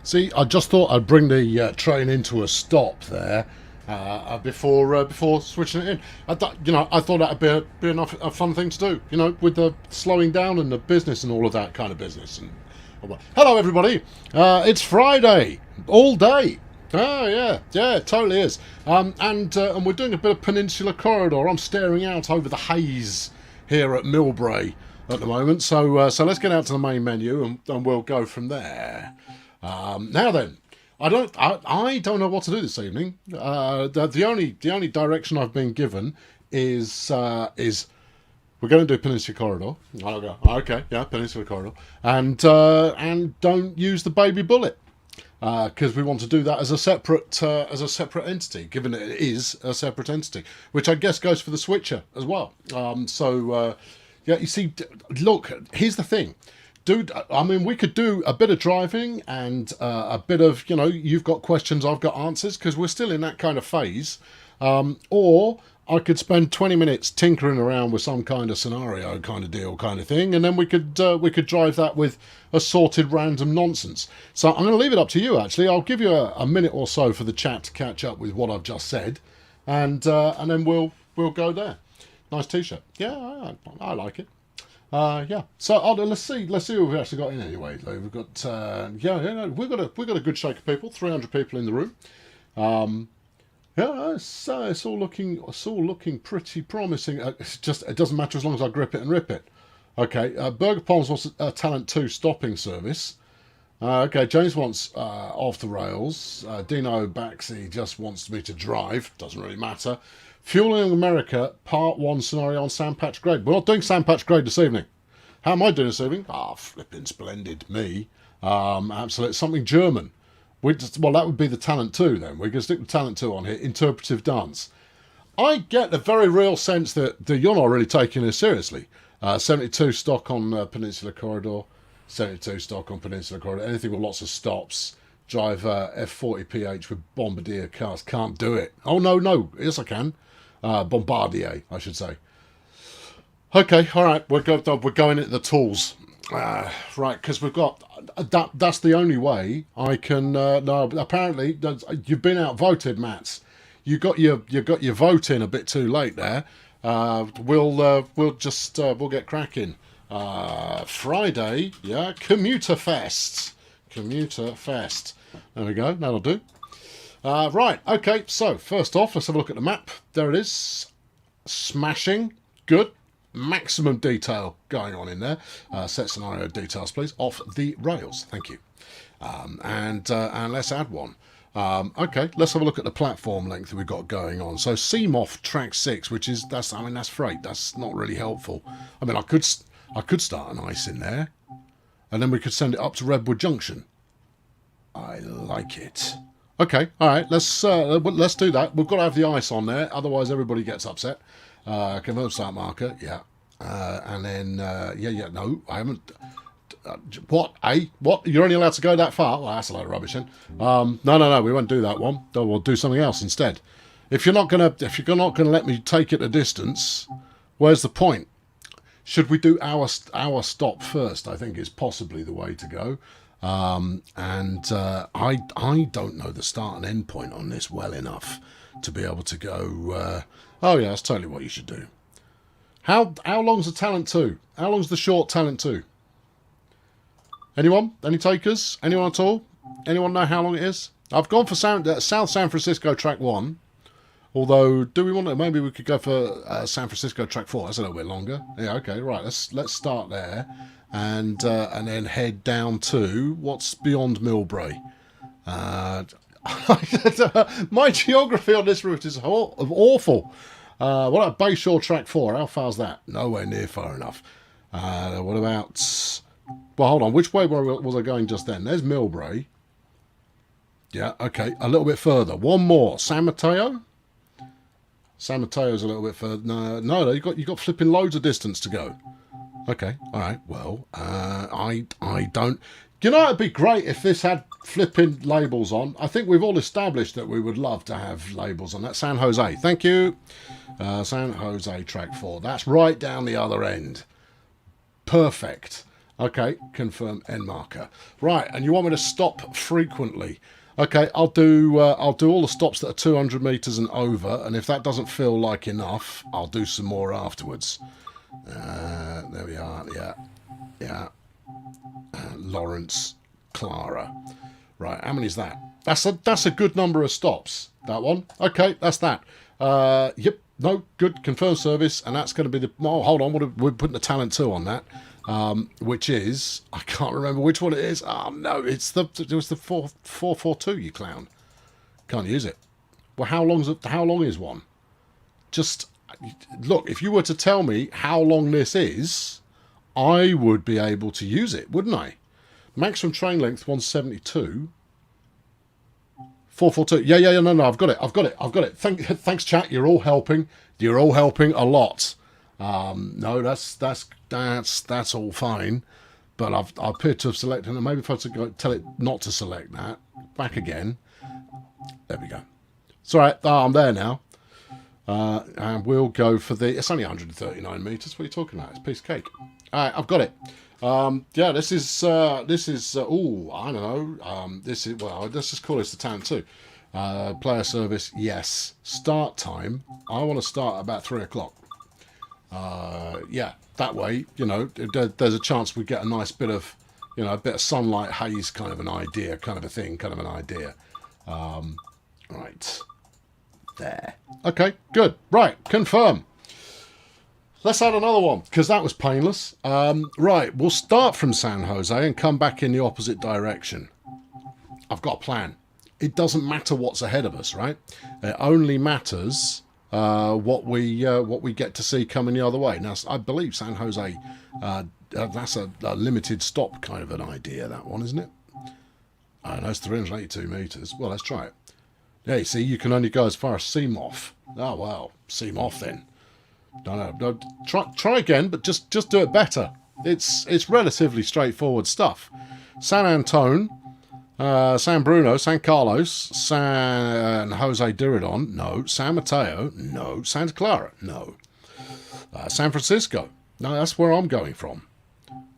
See, I just thought I'd bring the train into a stop there before switching it in. I thought that'd be a fun thing to do. With the slowing down and the business and all of that kind of business. And hello, everybody. It's Friday all day. Oh yeah, it totally is. And we're doing a bit of Peninsula corridor. I'm staring out over the haze here at Millbrae at the moment. So let's get out to the main menu and we'll go from there. Now then, I don't know what to do this evening. The only direction I've been given is we're going to do Peninsula Corridor. I'll go, okay, yeah, Peninsula Corridor, and don't use the baby bullet because we want to do that as a separate entity, given that it is a separate entity, which I guess goes for the switcher as well. Yeah, you see, look, here's the thing. Dude, I mean, we could do a bit of driving and a bit of, you've got questions, I've got answers, because we're still in that kind of phase. Or I could spend 20 minutes tinkering around with some kind of scenario kind of deal kind of thing, and then we could drive that with assorted random nonsense. So I'm going to leave it up to you, actually. I'll give you a minute or so for the chat to catch up with what I've just said, and then we'll go there. Nice T-shirt. Yeah, I like it. Yeah. So let's see what we've actually got in anyway. We've got we've got a good shake of people. 300 people in the room. Yeah, it's all looking pretty promising. It doesn't matter as long as I grip it and rip it. Okay. Burger Palms wants a Talent 2 stopping service. Okay. James wants off the rails. Dino Baxi just wants me to drive. Doesn't really matter. Fueling America, Part 1 scenario on Sandpatch Grade. We're not doing Sandpatch Grade this evening. How am I doing this evening? Flipping splendid. Me. Absolutely. Something German. Well, that would be the Talent 2 then. We can stick the Talent 2 on here. Interpretive dance. I get the very real sense that you're not really taking this seriously. 72 stock on Peninsula Corridor. 72 stock on Peninsula Corridor. Anything with lots of stops. Drive F40PH with Bombardier cars. Can't do it. Oh, no. Yes, I can. Bombardier, I should say. Okay, all right, we're going into the tools, right? Because we've got that. That's the only way I can. No, apparently you've been outvoted, Mats. You got your vote in a bit too late there. We'll get cracking. Friday, yeah, Commuter Fest. There we go. That'll do. Right, okay, so first off, let's have a look at the map. There it is. Smashing. Good. Maximum detail going on in there. Set scenario details, please. Off the rails. Thank you. And let's add one. Okay, let's have a look at the platform length that we've got going on. So Seamoth Track 6, that's freight. That's not really helpful. I mean, I could start an ice in there, and then we could send it up to Redwood Junction. I like it. Okay, all right, let's do that. We've got to have the ice on there, otherwise everybody gets upset. Confirm start marker, yeah. And then, no, I haven't. What? What? You're only allowed to go that far? Well, that's a load of rubbish then. No, we won't do that one. We'll do something else instead. If you're not gonna let me take it a distance, where's the point? Should we do our stop first? I think is possibly the way to go. I don't know the start and end point on this well enough to be able to go. Oh yeah, that's totally what you should do. How long's the Talent 2? How long's the short Talent 2? Anyone? Any takers? Anyone at all? Anyone know how long it is? I've gone for South San Francisco Track 1. Although, do we want to? Maybe we could go for San Francisco Track 4. That's a little bit longer. Yeah, okay, right. Let's start there, and then head down to what's beyond Millbrae. My geography on this route is awful. What about Bayshore Track 4? How far's that? Nowhere near far enough. What about... Well, hold on. Which way was I going just then? There's Millbrae. Yeah, okay. A little bit further. One more. San Mateo? San Mateo's a little bit further. No, you've got flipping loads of distance to go. Okay, all right. Well, I don't... You know, it'd be great if this had flipping labels on. I think we've all established that we would love to have labels on that. San Jose, thank you. San Jose Track 4. That's right down the other end. Perfect. Okay, confirm end marker. Right, and you want me to stop frequently? Okay, I'll do all the stops that are 200 meters and over, and if that doesn't feel like enough, I'll do some more afterwards. There we are. Yeah, yeah. Lawrence, Clara. Right, how many is that? That's a good number of stops. That one. Okay, that's that. Yep. No, good. Confirmed service, and that's going to be the. Oh, hold on. We're putting the talent 2 on that. Which is, I can't remember which one it is. Oh no, it was the 442. You clown, can't use it. Well, how long is one? Just look. If you were to tell me how long this is, I would be able to use it, wouldn't I? Maximum train length 172. 442. Yeah. No. I've got it. Thanks, chat. You're all helping. You're all helping a lot. No, that's all fine, but I've appeared to have selected it. Maybe if I was to tell it not to select that, back again. There we go. It's all right. I'm there now, and we'll go for the. It's only 139 meters. What are you talking about? It's a piece of cake. All right, I've got it. Yeah, this is. I don't know. This is let's just call this the Town 2. Player service, yes. Start time. I want to start about 3 o'clock. Yeah, that way, there's a chance we get a nice bit of, a bit of sunlight haze kind of an idea, kind of a thing, kind of an idea. Right. There. Okay, good. Right, confirm. Let's add another one, because that was painless. Right, we'll start from San Jose and come back in the opposite direction. I've got a plan. It doesn't matter what's ahead of us, right? It only matters what we get to see coming the other way. Now, I believe San Jose, that's a limited stop kind of an idea, that one, isn't it? I know it's 382 metres. Well, let's try it. Yeah, you see, you can only go as far as Seamoff. Oh, well, Seamoff then. No. Try again, but just do it better. It's relatively straightforward stuff. San Antone, San Bruno, San Carlos, San Jose Diridon, no. San Mateo, no. Santa Clara, no. San Francisco, no, that's where I'm going from.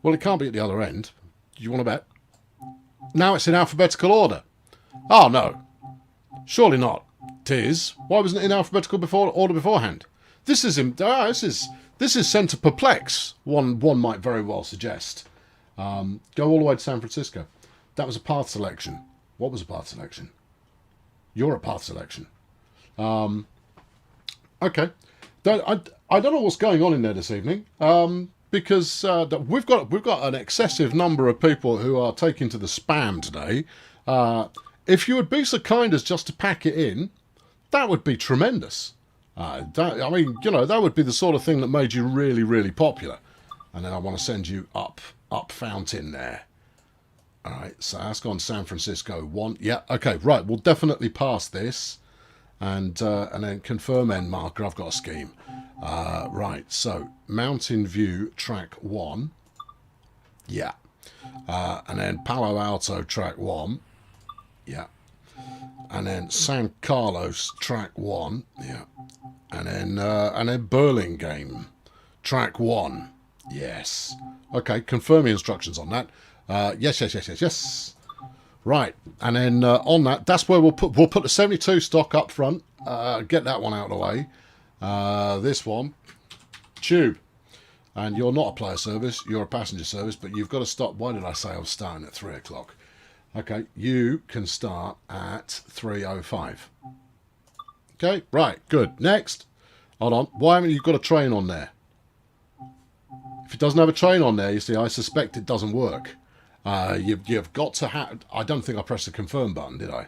Well, it can't be at the other end. Do you want to bet? Now it's in alphabetical order. Oh, no. Surely not. It is. Why wasn't it in alphabetical order beforehand? This is sent to perplex, one might very well suggest. Go all the way to San Francisco. That was a path selection. What was a path selection? You're a path selection. Okay. I don't know what's going on in there this evening, because we've got an excessive number of people who are taking to the spam today. If you would be so kind as just to pack it in, that would be tremendous. That would be the sort of thing that made you really, really popular. And then I want to send you up Fountain there. All right, so that's gone San Francisco 1. Yeah, okay, right. We'll definitely pass this, and then confirm end marker. I've got a scheme. Right, so Mountain View track 1. Yeah, and then Palo Alto track 1. Yeah, and then San Carlos track 1. Yeah, and then Burlingame track 1. Yes. Okay, confirm the instructions on that. Yes. Right, and then on that's where we'll put the 72 stock up front. Get that one out of the way. This one, tube, and you're not a player service. You're a passenger service, but you've got to stop. Why did I say I was starting at 3 o'clock? Okay, you can start at 3:05. Okay, right, good. Next, hold on. Why haven't you got a train on there? If it doesn't have a train on there, you see, I suspect it doesn't work. You've got to have. I don't think I pressed the confirm button, did I?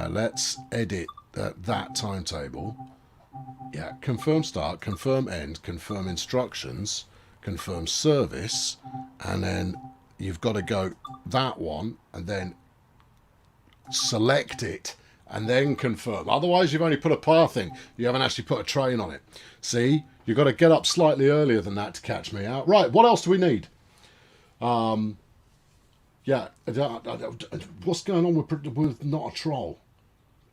Let's edit that timetable. Yeah, confirm start, confirm end, confirm instructions, confirm service, and then you've got to go that one and then select it and then confirm. Otherwise, you've only put a path in. You haven't actually put a train on it. See, you've got to get up slightly earlier than that to catch me out. Right, what else do we need? Yeah, what's going on with not a troll?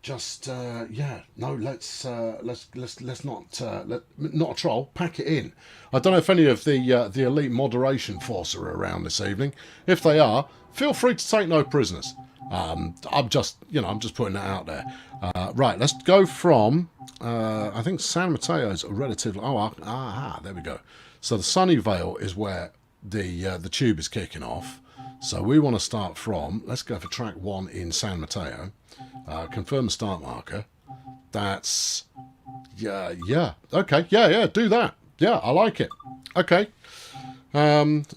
just yeah, no, let's not a troll, pack it in. I don't know if any of the elite moderation force are around this evening. If they are, feel free to take no prisoners. I'm just putting that out there. Right, let's go from I think San Mateo's a relatively there we go. So the Sunnyvale is where the tube is kicking off. So we want to start from, let's go for track 1 in San Mateo. Confirm the start marker. That's, yeah, okay, yeah, do that. Yeah, I like it. Okay.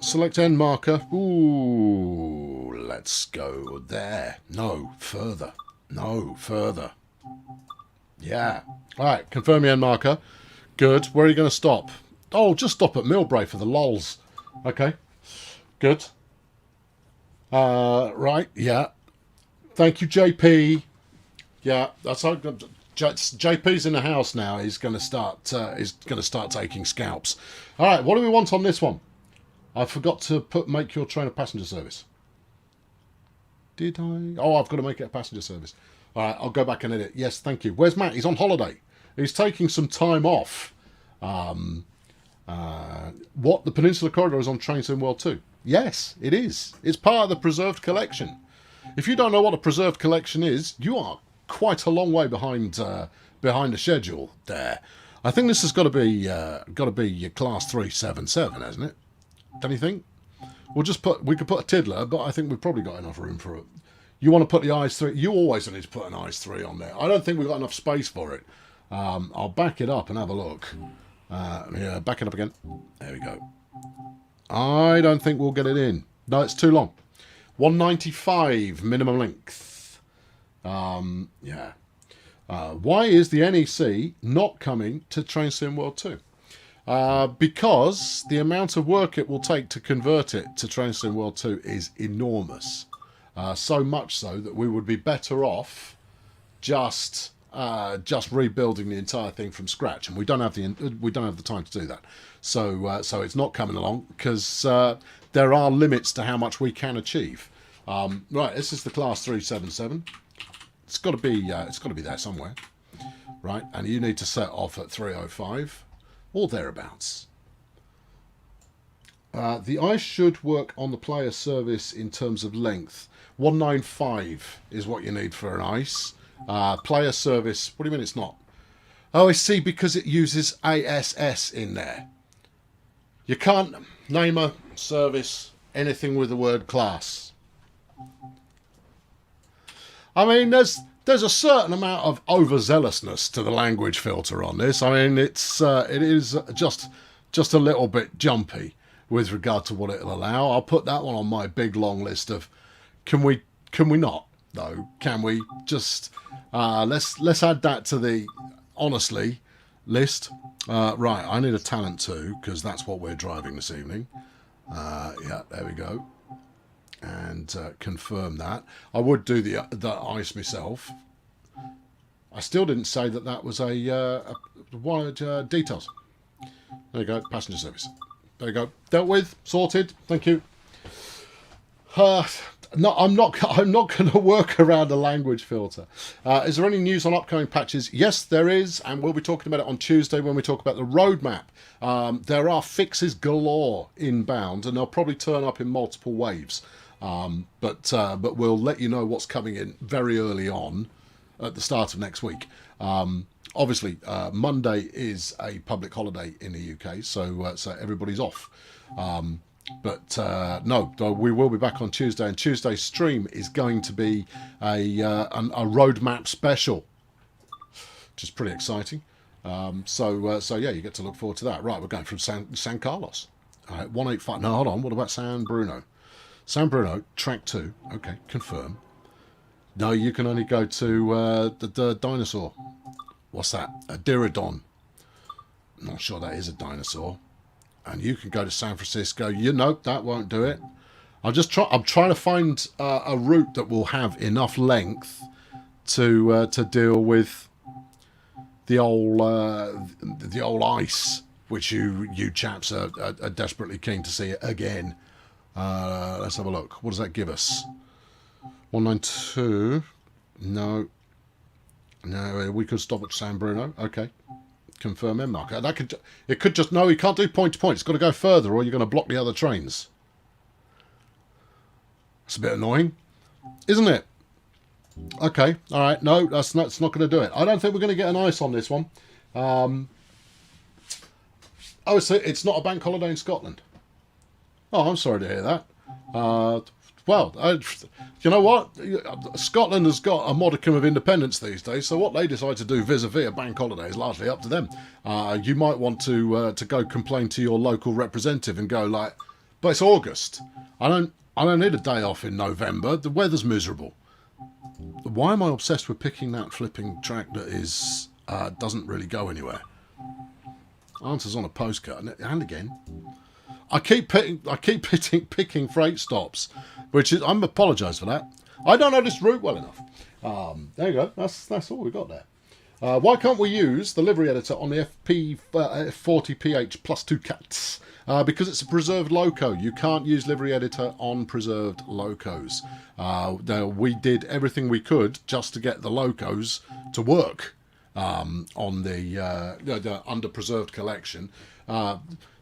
Select end marker. Ooh, let's go there. No, further. Yeah. All right, confirm the end marker. Good. Where are you going to stop? Oh, just stop at Millbrae for the lols. Okay. Good. Right, yeah. Thank you, JP. Yeah, that's how JP's in the house now. He's going to start. Taking scalps. All right, what do we want on this one? I forgot to make your train a passenger service. Did I? Oh, I've got to make it a passenger service. All right, I'll go back and edit. Yes, thank you. Where's Matt? He's on holiday. He's taking some time off. What? The Peninsula Corridor is on Trainsim World 2. Yes, it is. It's part of the preserved collection. If you don't know what a preserved collection is, you are quite a long way behind the schedule there. I think this has got to be your class 377, hasn't it? Don't you think? We could put a tiddler, but I think we've probably got enough room for it. You want to put the ICE 3? You always need to put an ICE 3 on there. I don't think we've got enough space for it. I'll back it up and have a look. Yeah, back it up again. There we go. I don't think we'll get it in. No, it's too long. 195 minimum length. Yeah. Why is the NEC not coming to Trainsim World 2? Because the amount of work it will take to convert it to Trainsim World 2 is enormous. So much so that we would be better off just rebuilding the entire thing from scratch, and we don't have the time to do that. So it's not coming along because there are limits to how much we can achieve. Right, this is the class 377. It's got to be there somewhere, right? And you need to set off at 305 or thereabouts. The ice should work on the player service in terms of length. 195 is what you need for an ice. Player service, what do you mean it's not? Oh, I see, because it uses ASS in there. You can't name a service anything with the word class. I mean, there's a certain amount of overzealousness to the language filter on this. I mean, it is just a little bit jumpy with regard to what it'll allow. I'll put that one on my big long list of can we not though? Can we just let's add that to the honestly list. Right, I need a talent too because that's what we're driving this evening. Yeah, there we go. And confirm that. I would do the ice myself. I still didn't say that was a wired details. There you go, passenger service. There you go, dealt with, sorted. Thank you. No, I'm not going to work around a language filter. Is there any news on upcoming patches? Yes, there is, and we'll be talking about it on Tuesday when we talk about the roadmap. There are fixes galore inbound, and they'll probably turn up in multiple waves. But we'll let you know what's coming in very early on at the start of next week. Obviously, Monday is a public holiday in the UK, so everybody's off. But no, we will be back on Tuesday, and Tuesday's stream is going to be a roadmap special, which is pretty exciting. So yeah, you get to look forward to that. Right, we're going from San Carlos. All right, 185. No, hold on. What about San Bruno? San Bruno, track 2. Okay, confirm. No, you can only go to the dinosaur. What's that? A Dirodon. I'm not sure that is a dinosaur. And you can go to San Francisco. That won't do it. I'm trying to find a route that will have enough length to deal with the old ice, which you chaps are desperately keen to see again. Let's have a look. What does that give us? 192. No. No, we could stop at San Bruno. Okay. Confirm end marker. It could just... No, you can't do point to point. It's got to go further or you're going to block the other trains. It's a bit annoying, isn't it? Okay, all right. No, that's not going to do it. I don't think we're going to get an ice on this one. Oh, it's not a bank holiday in Scotland. Oh, I'm sorry to hear that. You know what? Scotland has got a modicum of independence these days, so what they decide to do vis-a-vis a bank holiday is largely up to them. You might want to go complain to your local representative and go like, but it's August. I don't need a day off in November. The weather's miserable. Why am I obsessed with picking that flipping track that is doesn't really go anywhere? Answers on a postcard, and again, I keep picking freight stops, which is I'm apologise for that. I don't know this route well enough. There you go. That's all we got there. Why can't we use the livery editor on the FP40PH plus 2 cats? Because it's a preserved loco. You can't use livery editor on preserved locos. We did everything we could just to get the locos to work on the under preserved collection.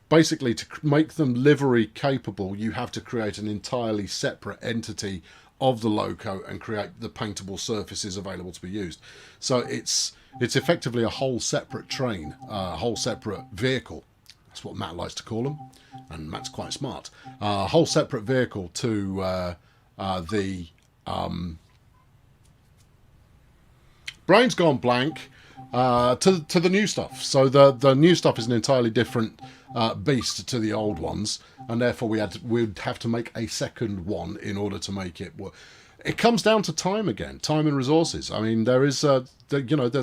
Basically, to make them livery capable, you have to create an entirely separate entity of the loco and create the paintable surfaces available to be used. So it's effectively a whole separate train, a whole separate vehicle. That's what Matt likes to call them, and Matt's quite smart. A whole separate vehicle to the brain's gone blank to the new stuff. So the new stuff is an entirely different beast to the old ones, and therefore we'd have to make a second one in order to make it work. It comes down to time again, time and resources. I mean, there's a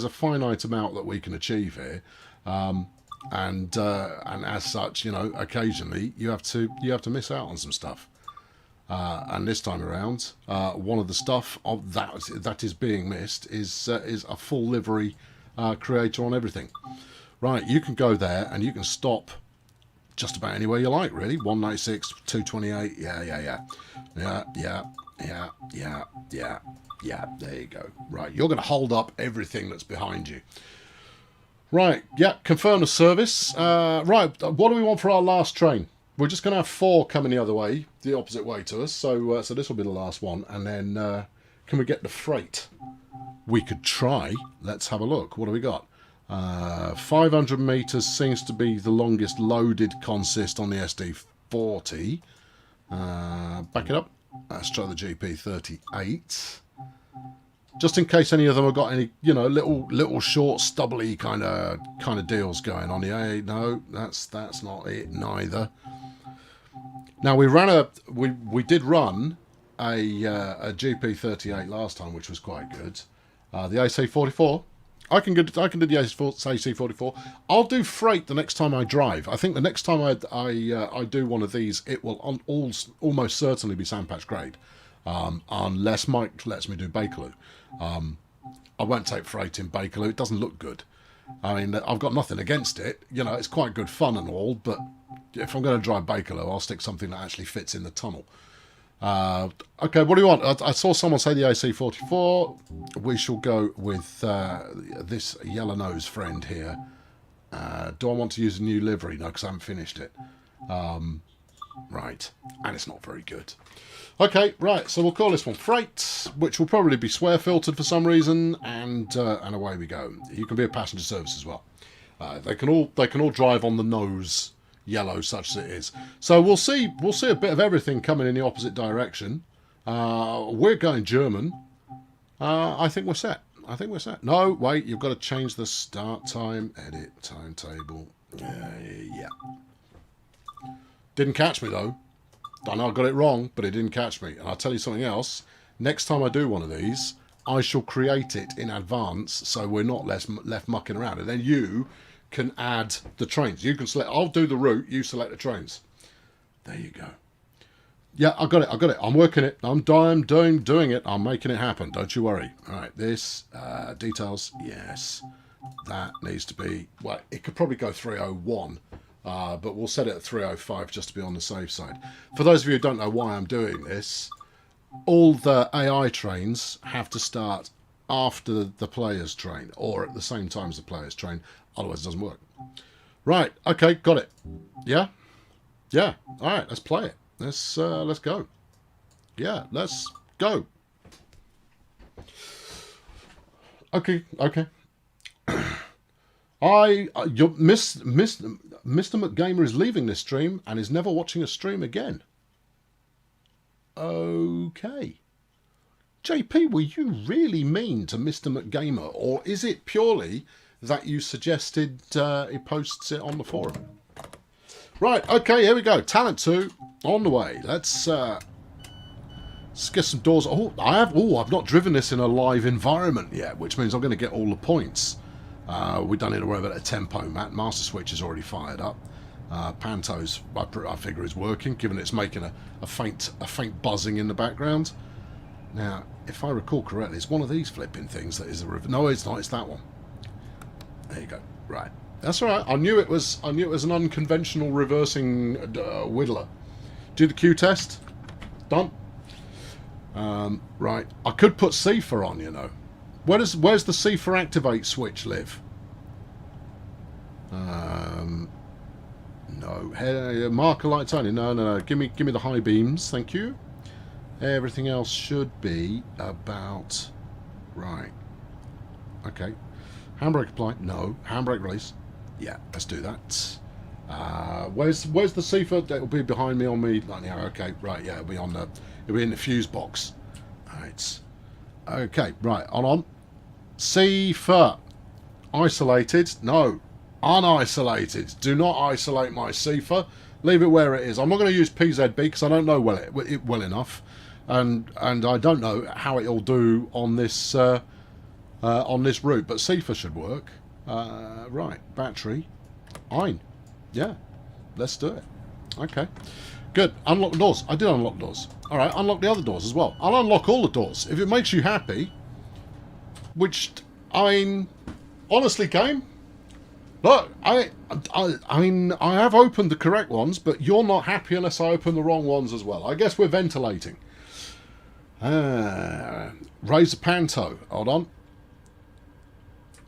finite amount that we can achieve here, and as such, occasionally you have to miss out on some stuff. And this time around, one of the stuff of that is being missed is a full livery creator on everything. Right, you can go there and you can stop just about anywhere you like, really. 196, 228, yeah. There you go. Right, you're going to hold up everything that's behind you. Right, yeah, confirm the service. Right, what do we want for our last train? We're just going to have 4 coming the other way, the opposite way to us. So this will be the last one. And then can we get the freight? We could try. Let's have a look. What do we got? 500 metres seems to be the longest loaded consist on the SD40. Back it up. Let's try the GP38. Just in case any of them have got any, little short, stubbly kind of deals going on. Yeah, no, that's not it neither. Now we did run a GP38 last time, which was quite good. The AC44. I can do the AC44. I'll do freight the next time I drive. I think the next time I do one of these, it will almost certainly be sandpatch grade, unless Mike lets me do Bakerloo. I won't take freight in Bakerloo. It doesn't look good. I mean, I've got nothing against it. It's quite good fun and all, but if I'm going to drive Bakerloo, I'll stick something that actually fits in the tunnel. Okay, what do you want? I saw someone say the AC44. We shall go with this yellow nose friend here. Do I want to use a new livery? No, because I haven't finished it. Right, and it's not very good. Okay, right, so we'll call this one Freight, which will probably be swear filtered for some reason, and away we go. You can be a passenger service as well. They can all drive on the nose yellow, such as it is. So we'll see a bit of everything coming in the opposite direction. We're going German. I think we're set. No, wait, you've got to change the start time. Edit timetable. Yeah. Didn't catch me though. I know I got it wrong, but it didn't catch me. And I'll tell you something else. Next time I do one of these, I shall create it in advance so we're not left mucking around. And then you can add the trains. You can select. I'll do the route. You select the trains. There you go. Yeah, I got it. I'm working it. I'm doing it. I'm making it happen. Don't you worry. All right. This details. Yes, that needs to be. Well, it could probably go 301. But we'll set it at 305 just to be on the safe side. For those of you who don't know why I'm doing this, all the AI trains have to start after the players train, or at the same time as the players train. Otherwise, it doesn't work. Right. Okay. Got it. Yeah. Yeah. All right. Let's play it. Let's go. Yeah. Let's go. Okay. Okay. Mr. McGamer is leaving this stream and is never watching a stream again. Okay. JP, were you really mean to Mr. McGamer, or is it purely that you suggested he posts it on the forum? Right, okay, here we go. Talent 2 on the way. Let's get some doors. Oh, I've not driven this in a live environment yet, which means I'm going to get all the points. We've done it around at a tempo, Matt. Master Switch is already fired up. Panto's, I figure, is working, given it's making a faint buzzing in the background. Now, if I recall correctly, it's one of these flipping things that is a... No, it's not. It's that one. There you go. Right. That's all right. I knew it was an unconventional reversing whittler. Do the Q test. Done. Right. I could put CFA on, you know. Where's the CFA activate switch live? No. Marker lights only. No. Give me the high beams. Thank you. Everything else should be about right. Okay. Handbrake apply. No. Handbrake release. Yeah, let's do that. Where's the CFA? It'll be behind me on me. Like, yeah, okay, right, yeah, it'll be in the fuse box. Right. Okay, right, on. CFA. Isolated. No. Unisolated. Do not isolate my CFA. Leave it where it is. I'm not going to use PZB because I don't know it well enough. And I don't know how it'll do on this route, but CFA should work. Right, battery, Ein. Yeah, let's do it. Okay, good. Unlock the doors. I did unlock doors. All right, unlock the other doors as well. I'll unlock all the doors if it makes you happy. Which, I mean, honestly, game. Look, I have opened the correct ones, but you're not happy unless I open the wrong ones as well. I guess we're ventilating. Raise the panto. Hold on.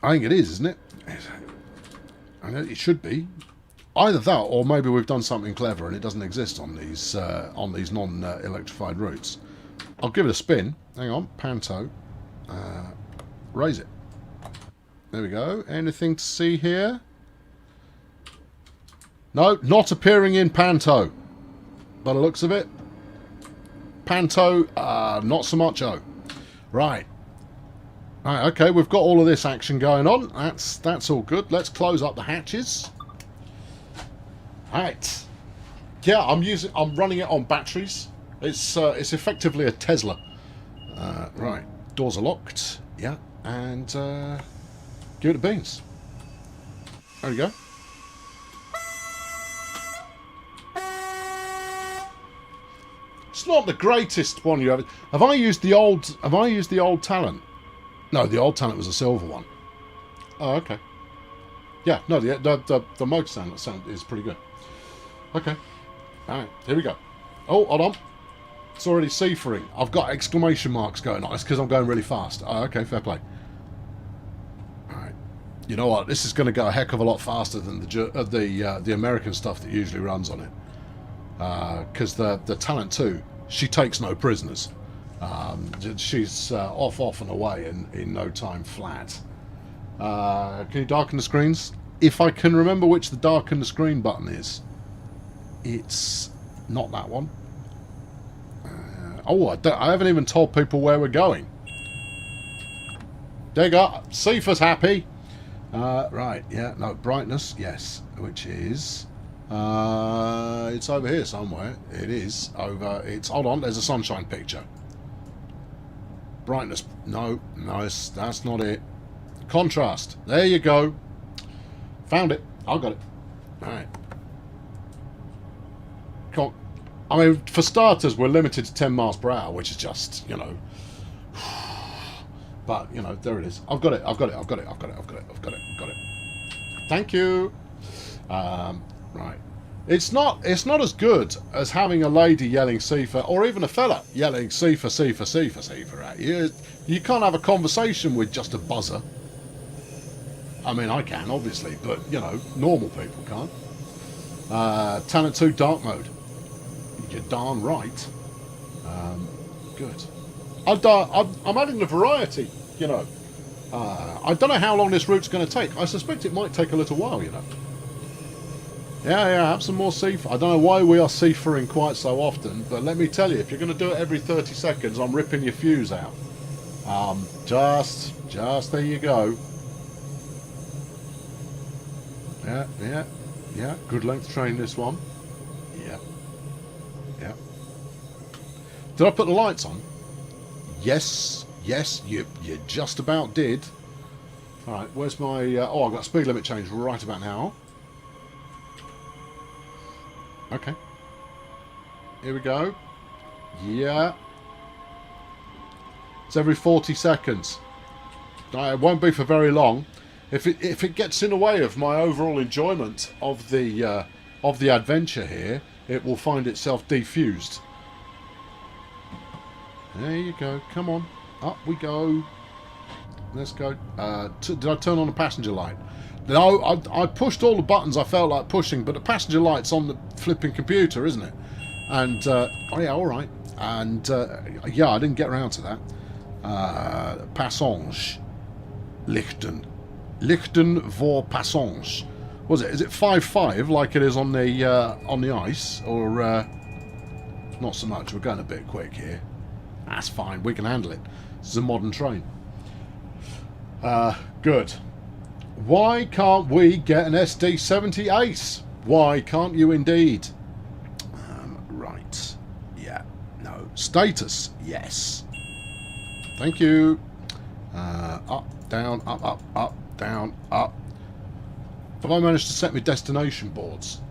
I think it is, isn't it? It should be. Either that, or maybe we've done something clever and it doesn't exist on these non-electrified routes. I'll give it a spin. Hang on, panto. Raise it. There we go. Anything to see here? No, not appearing in panto. By the looks of it. Panto, not so much. Oh, right. Right. Okay, we've got all of this action going on. That's all good. Let's close up the hatches. Right. Yeah, I'm running it on batteries. It's effectively a Tesla. Right. Doors are locked. Yeah, and give it the beans. There we go. It's not the greatest one you ever. Have I used the old talent? No, the old talent was a silver one. Oh, okay. Yeah, no, the motor sound is pretty good. Okay. Alright, here we go. Oh, hold on. It's already CFA-ing. I've got exclamation marks going on. It's because I'm going really fast. Oh, okay, fair play. Alright. You know what? This is going to go a heck of a lot faster than the American stuff that usually runs on it. Because the Talent 2, she takes no prisoners. She's off and away in no time flat. Can you darken the screens? If I can remember which the darken the screen button is. It's not that one. I haven't even told people where we're going. There you go. CFA's happy. Right, yeah, no, brightness, yes, which is... it's over here somewhere. It is over... Hold on, there's a sunshine picture. Brightness, no, that's not it. Contrast, there you go. Found it. I got it. Alright. I mean, for starters, we're limited to 10 miles per hour, which is just, you know... But, you know, there it is. I've got it. Thank you. Right. It's not as good as having a lady yelling "Sifa" or even a fella yelling "Sifa, Sifa, Sifa, Sifa" at you. You can't have a conversation with just a buzzer. I mean, I can obviously, but you know, normal people can't. Talent 2 dark mode. You're darn right. Good. I'm adding the variety. You know, I don't know how long this route's going to take. I suspect it might take a little while. You know. Yeah, have some more seafaring. I don't know why we are seafaring quite so often, but let me tell you, if you're going to do it every 30 seconds, I'm ripping your fuse out. Just there you go. Yeah. Good length train, this one. Yeah. Did I put the lights on? Yes, you just about did. Alright, where's my... I've got speed limit change right about now. Okay. Here we go. Yeah. It's every 40 seconds. It won't be for very long. If it gets in the way of my overall enjoyment of the adventure here, it will find itself defused. There you go. Come on. Up we go. Let's go. Did I turn on the passenger light? No, I pushed all the buttons I felt like pushing, but the passenger light's on the flipping computer, isn't it? And, oh yeah, alright. And, yeah, I didn't get around to that. Passage. Lichten vor Passage. Was it? Is it 5-5 like it is on the ice? Or, not so much. We're going a bit quick here. That's fine. We can handle it. This is a modern train. Good. Why can't we get an SD70 Ace? Why can't you indeed? Right. Yeah. No. Status. Yes. Thank you. Up, down, up, down, up. Have I managed to set my destination boards?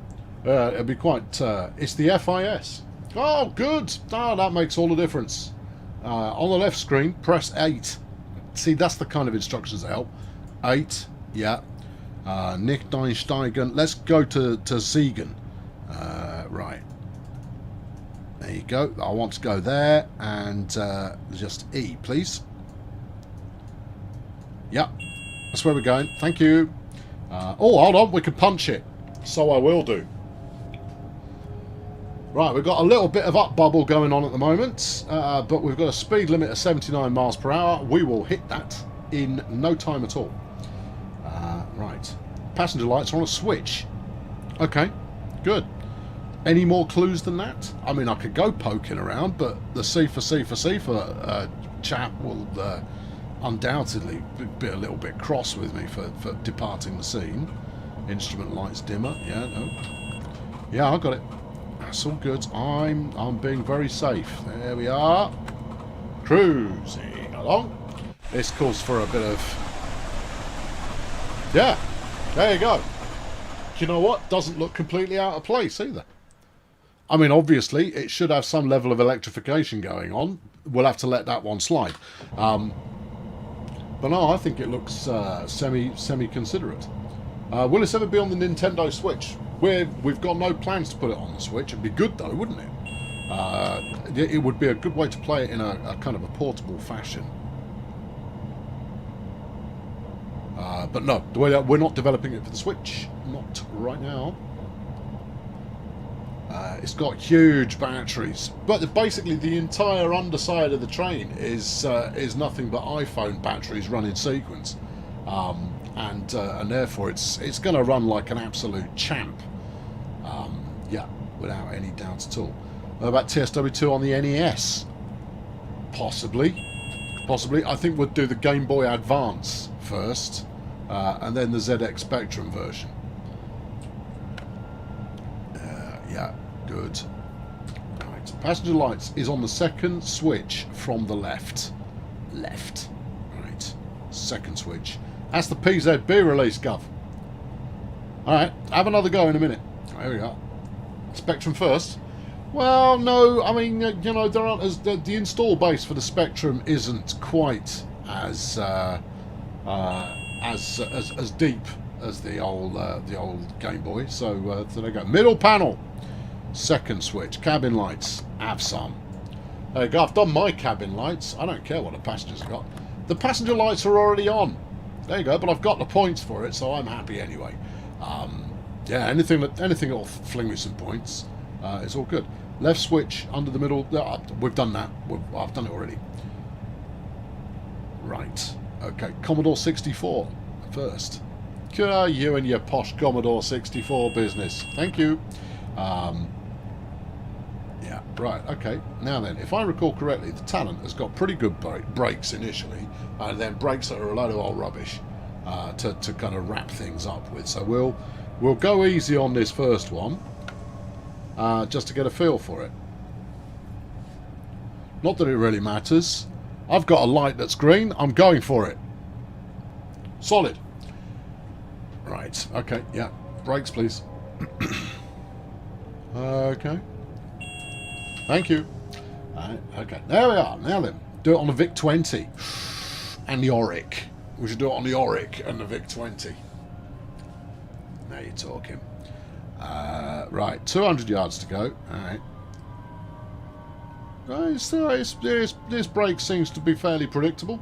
It'd be quite... it's the FIS. Oh, good. Oh, that makes all the difference. On the left screen, press 8. See, that's the kind of instructions that help. 8. Yeah. Nicht einsteigen. Let's go to Siegen. Right. There you go. I want to go there. And just E, please. Yeah. That's where we're going. Thank you. Hold on. We can punch it. So I will do. Right, we've got a little bit of up bubble going on at the moment. But we've got a speed limit of 79 miles per hour. We will hit that in no time at all. Right. Passenger lights are on a switch. Okay, good. Any more clues than that? I mean, I could go poking around, but the Sifa chap will undoubtedly be a little bit cross with me for departing the scene. Instrument lights dimmer. Yeah, no. Yeah, I got it. That's all good. I'm being very safe. There we are. Cruising along. This calls for a bit of... Yeah, there you go. Do you know what? Doesn't look completely out of place either. I mean, obviously, it should have some level of electrification going on. We'll have to let that one slide. But no, I think it looks semi-considerate. Will this ever be on the Nintendo Switch? We've got no plans to put it on the Switch. It'd be good though, wouldn't it? It would be a good way to play it in a kind of a portable fashion. But no, we're not developing it for the Switch. Not right now. It's got huge batteries, but basically the entire underside of the train is nothing but iPhone batteries run in sequence, and therefore it's going to run like an absolute champ. Yeah, without any doubt at all. What about TSW2 on the NES? Possibly. I think we'll do the Game Boy Advance first, and then the ZX Spectrum version. Yeah, good. Right. Passenger lights is on the second switch from the left. Right. Second switch. That's the PZB release, Gov. Alright, have another go in a minute. There we go. Spectrum first. Well, no, I mean, you know, there aren't the install base for the Spectrum isn't quite as deep as the old Game Boy. So there you go. Middle panel, second switch, cabin lights. Have some. There you go. I've done my cabin lights. I don't care what the passengers got. The passenger lights are already on. There you go. But I've got the points for it, so I'm happy anyway. Yeah, anything that'll fling me some points. It's all good. Left switch under the middle. We've done that. I've done it already. Right. Okay. Commodore 64 first. You and your posh Commodore 64 business. Thank you. Yeah. Right. Okay. Now then, if I recall correctly, the Talent has got pretty good brakes initially, and then brakes that are a load of old rubbish to kind of wrap things up with. So we'll go easy on this first one. Just to get a feel for it. Not that it really matters. I've got a light that's green. I'm going for it. Solid. Right. Okay. Yeah. Brakes, please. Okay. Thank you. Okay. There we are. Now then. Do it on the VIC-20. And the Auric. We should do it on the Auric and the VIC-20. Now you're talking. Right, 200 yards to go. Alright. This brake seems to be fairly predictable.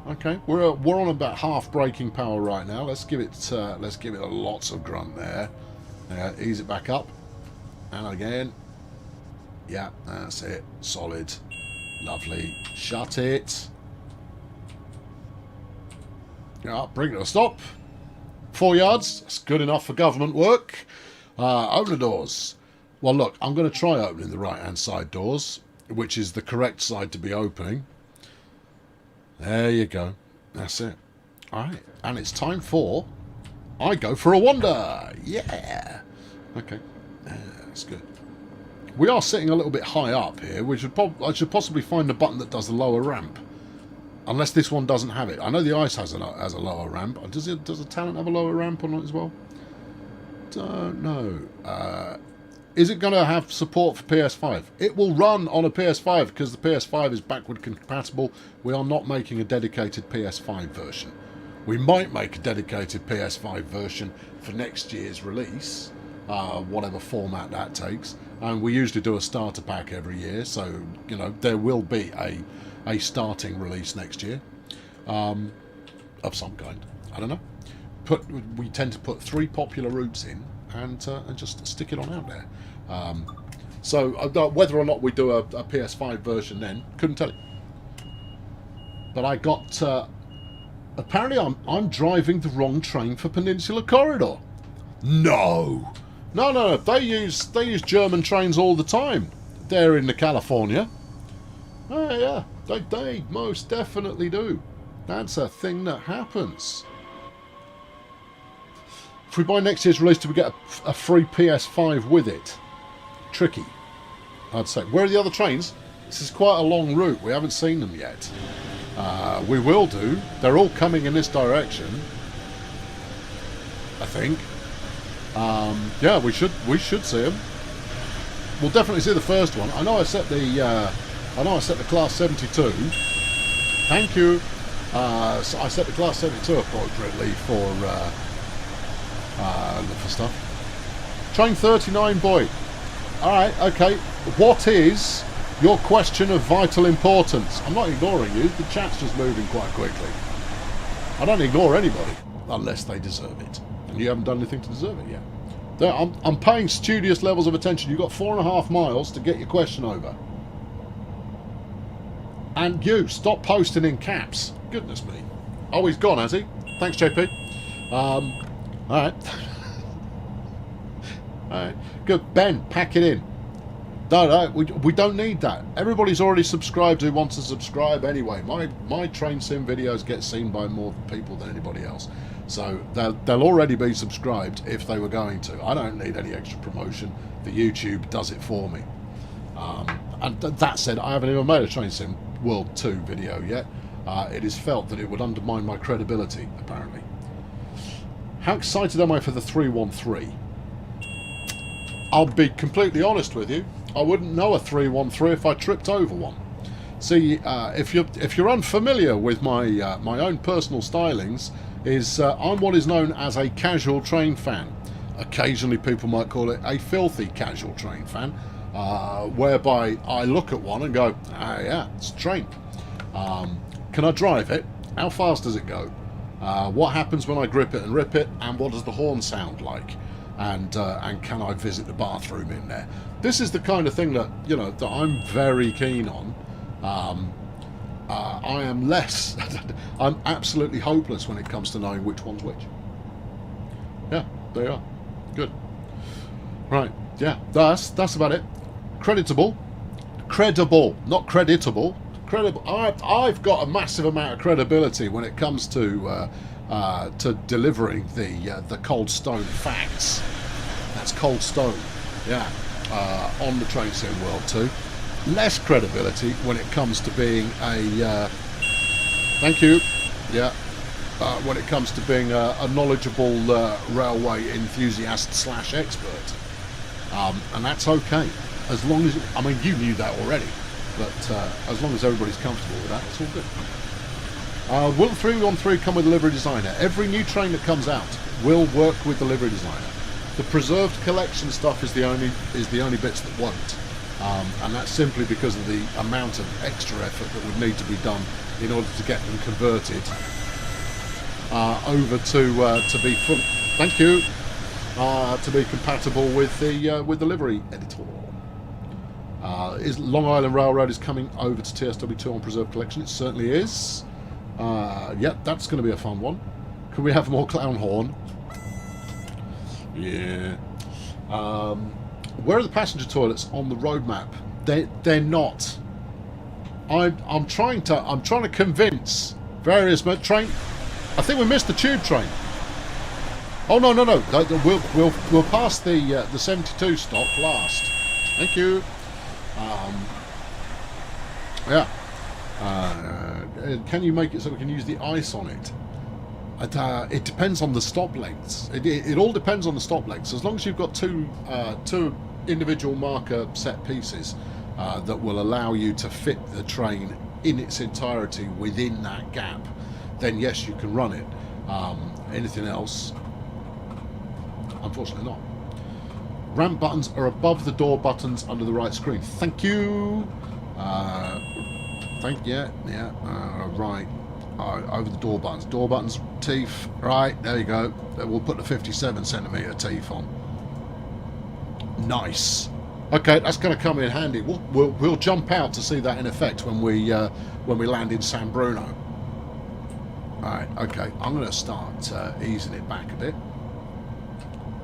Okay, we're on about half braking power right now. Let's give it lots of grunt there. Ease it back up. And again. Yeah, that's it. Solid. Lovely. Shut it. Yeah, bring it to a stop. 4 yards, that's good enough for government work. Open the doors. Well, look, I'm going to try opening the right-hand side doors, which is the correct side to be opening. There you go. That's it. All right, and it's time for... I go for a wander. Yeah. Okay, that's good. We are sitting a little bit high up here. I should possibly find the button that does the lower ramp. Unless this one doesn't have it. I know the Ice has a lower ramp. Does the Talent have a lower ramp or not as well? Don't know. Is it going to have support for PS5? It will run on a PS5 because the PS5 is backward compatible. We are not making a dedicated PS5 version. We might make a dedicated PS5 version for next year's release, whatever format that takes. And we usually do a starter pack every year, so you know there will be a starting release next year of some kind. I don't know. We tend to put 3 popular routes in and just stick it on out there. So whether or not we do a PS5 version then, couldn't tell you. But I got apparently I'm driving the wrong train for Peninsula Corridor. No. They use German trains all the time. They're in the California. Oh yeah. They most definitely do. That's a thing that happens. If we buy next year's release, do we get a free PS5 with it? Tricky, I'd say. Where are the other trains? This is quite a long route. We haven't seen them yet. We will do. They're all coming in this direction, I think. Yeah, we should see them. We'll definitely see the first one. I know I set the Class 72. Thank you. So I set the Class 72 appropriately for stuff. Train 39, boy. Alright, okay. What is your question of vital importance? I'm not ignoring you. The chat's just moving quite quickly. I don't ignore anybody unless they deserve it. And you haven't done anything to deserve it yet. I'm paying studious levels of attention. You've got 4.5 miles to get your question over. And you, stop posting in caps. Goodness me. Oh, he's gone, has he? Thanks, JP. Alright. Alright. Good. Ben, pack it in. No, we don't need that. Everybody's already subscribed who wants to subscribe anyway. My train sim videos get seen by more people than anybody else. So they'll already be subscribed if they were going to. I don't need any extra promotion. The YouTube does it for me. And that said, I haven't even made a Train Sim World 2 video yet. It is felt that it would undermine my credibility, apparently. How excited am I for the 313? I'll be completely honest with you. I wouldn't know a 313 if I tripped over one. See, if you're unfamiliar with my own personal stylings, is I'm what is known as a casual train fan. Occasionally people might call it a filthy casual train fan, whereby I look at one and go, ah, yeah, it's a train. Can I drive it? How fast does it go? What happens when I grip it and rip it? And what does the horn sound like? And can I visit the bathroom in there? This is the kind of thing that, you know, that I'm very keen on. I am less. I'm absolutely hopeless when it comes to knowing which one's which. Yeah, there you are. Good. Right. Yeah, that's about it. Creditable, not creditable. Credible. I've got a massive amount of credibility when it comes to delivering the cold stone facts. That's cold stone. Yeah. On the Train Sim World 2. Less credibility when it comes to being a thank you, yeah, when it comes to being a knowledgeable railway enthusiast / expert, and that's okay, as long as, I mean, you knew that already, but as long as everybody's comfortable with that, it's all good. Will the 313 come with a livery designer? Every new train that comes out will work with the livery designer. The preserved collection stuff is the only bits that won't. And that's simply because of the amount of extra effort that would need to be done in order to get them converted over to be full. Thank you. To be compatible with the livery editor. Is Long Island Railroad is coming over to TSW2 on preserved collection? It certainly is. Yeah, that's going to be a fun one. Can we have more clown horn? Yeah. Where are the passenger toilets on the road map? They're not. I'm trying to convince various train. I think we missed the tube train. Oh no. We'll pass the 72 stop last. Thank you. Yeah. Can you make it so we can use the ice on it? It depends on the stop lengths. It all depends on the stop lengths. As long as you've got two individual marker set pieces that will allow you to fit the train in its entirety within that gap, then yes, you can run it. Anything else, unfortunately not. Ramp buttons are above the door buttons under the right screen. Thank you. Right. Over the door buttons, teeth, right, there you go. We'll put the 57cm teeth on. Nice. Okay, that's going to come in handy. We'll jump out to see that in effect when we land in San Bruno. Right, okay, I'm going to start easing it back a bit.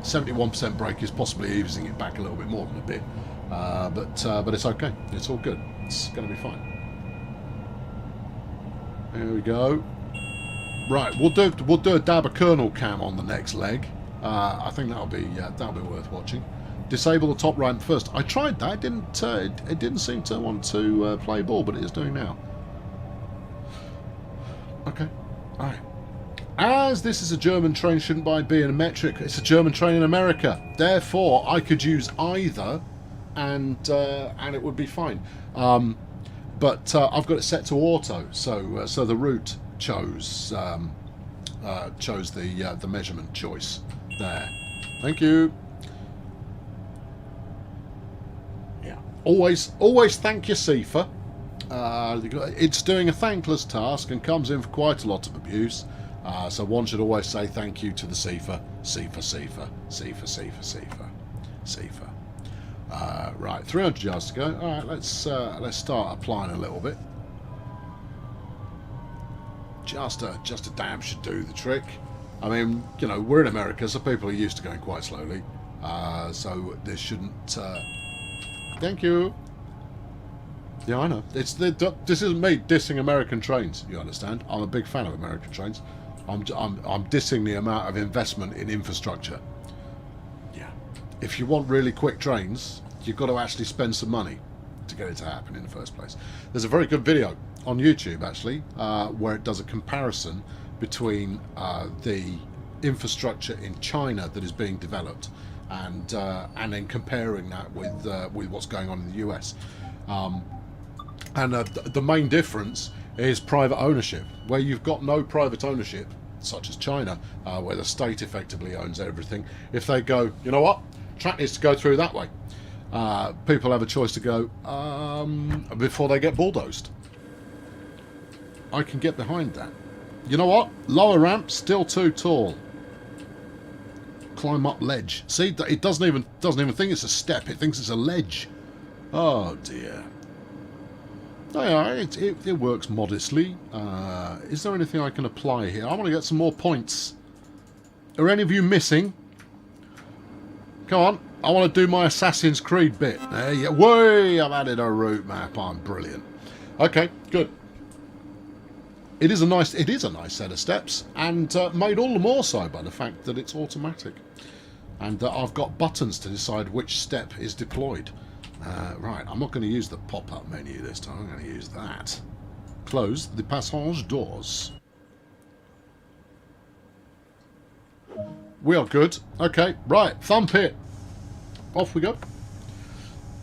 71% brake is possibly easing it back a little bit more than a bit, but it's okay. It's all good. It's going to be fine. There we go. Right, we'll do a dab of kernel cam on the next leg. I think that'll be worth watching. Disable the top right first. I tried that. It didn't seem to want to play ball, but it is doing now. Okay. All right. As this is a German train, shouldn't by be in a metric. It's a German train in America. Therefore, I could use either, and it would be fine. But I've got it set to auto, so the route chose the measurement choice there. Thank you. Yeah, always thank your CIFA. It's doing a thankless task and comes in for quite a lot of abuse. So one should always say thank you to the CIFA. Right, 300 yards to go. All right, let's start applying a little bit. Just a dab should do the trick. I mean, you know, we're in America, so people are used to going quite slowly. So this shouldn't. Thank you. Yeah, I know. This isn't me dissing American trains. You understand? I'm a big fan of American trains. I'm dissing the amount of investment in infrastructure. Yeah. If you want really quick trains, you've got to actually spend some money to get it to happen in the first place. There's a very good video on YouTube, actually, where it does a comparison between the infrastructure in China that is being developed and then comparing that with what's going on in the US. And the main difference is private ownership. Where you've got no private ownership, such as China, where the state effectively owns everything, if they go, you know what, track needs to go through that way, people have a choice to go before they get bulldozed. I can get behind that. You know what? Lower ramp, still too tall. Climb up ledge. See, it doesn't even think it's a step. It thinks it's a ledge. Oh dear. Oh, yeah, it works modestly. Is there anything I can apply here? I want to get some more points. Are any of you missing? Come on. I want to do my Assassin's Creed bit. There you go. Way, I've added a route map. I'm brilliant. Okay, good. It is a nice set of steps, and made all the more so by the fact that it's automatic. And I've got buttons to decide which step is deployed. Right, I'm not going to use the pop-up menu this time. I'm going to use that. Close the passage doors. We are good. Okay, right, thump it. Off we go.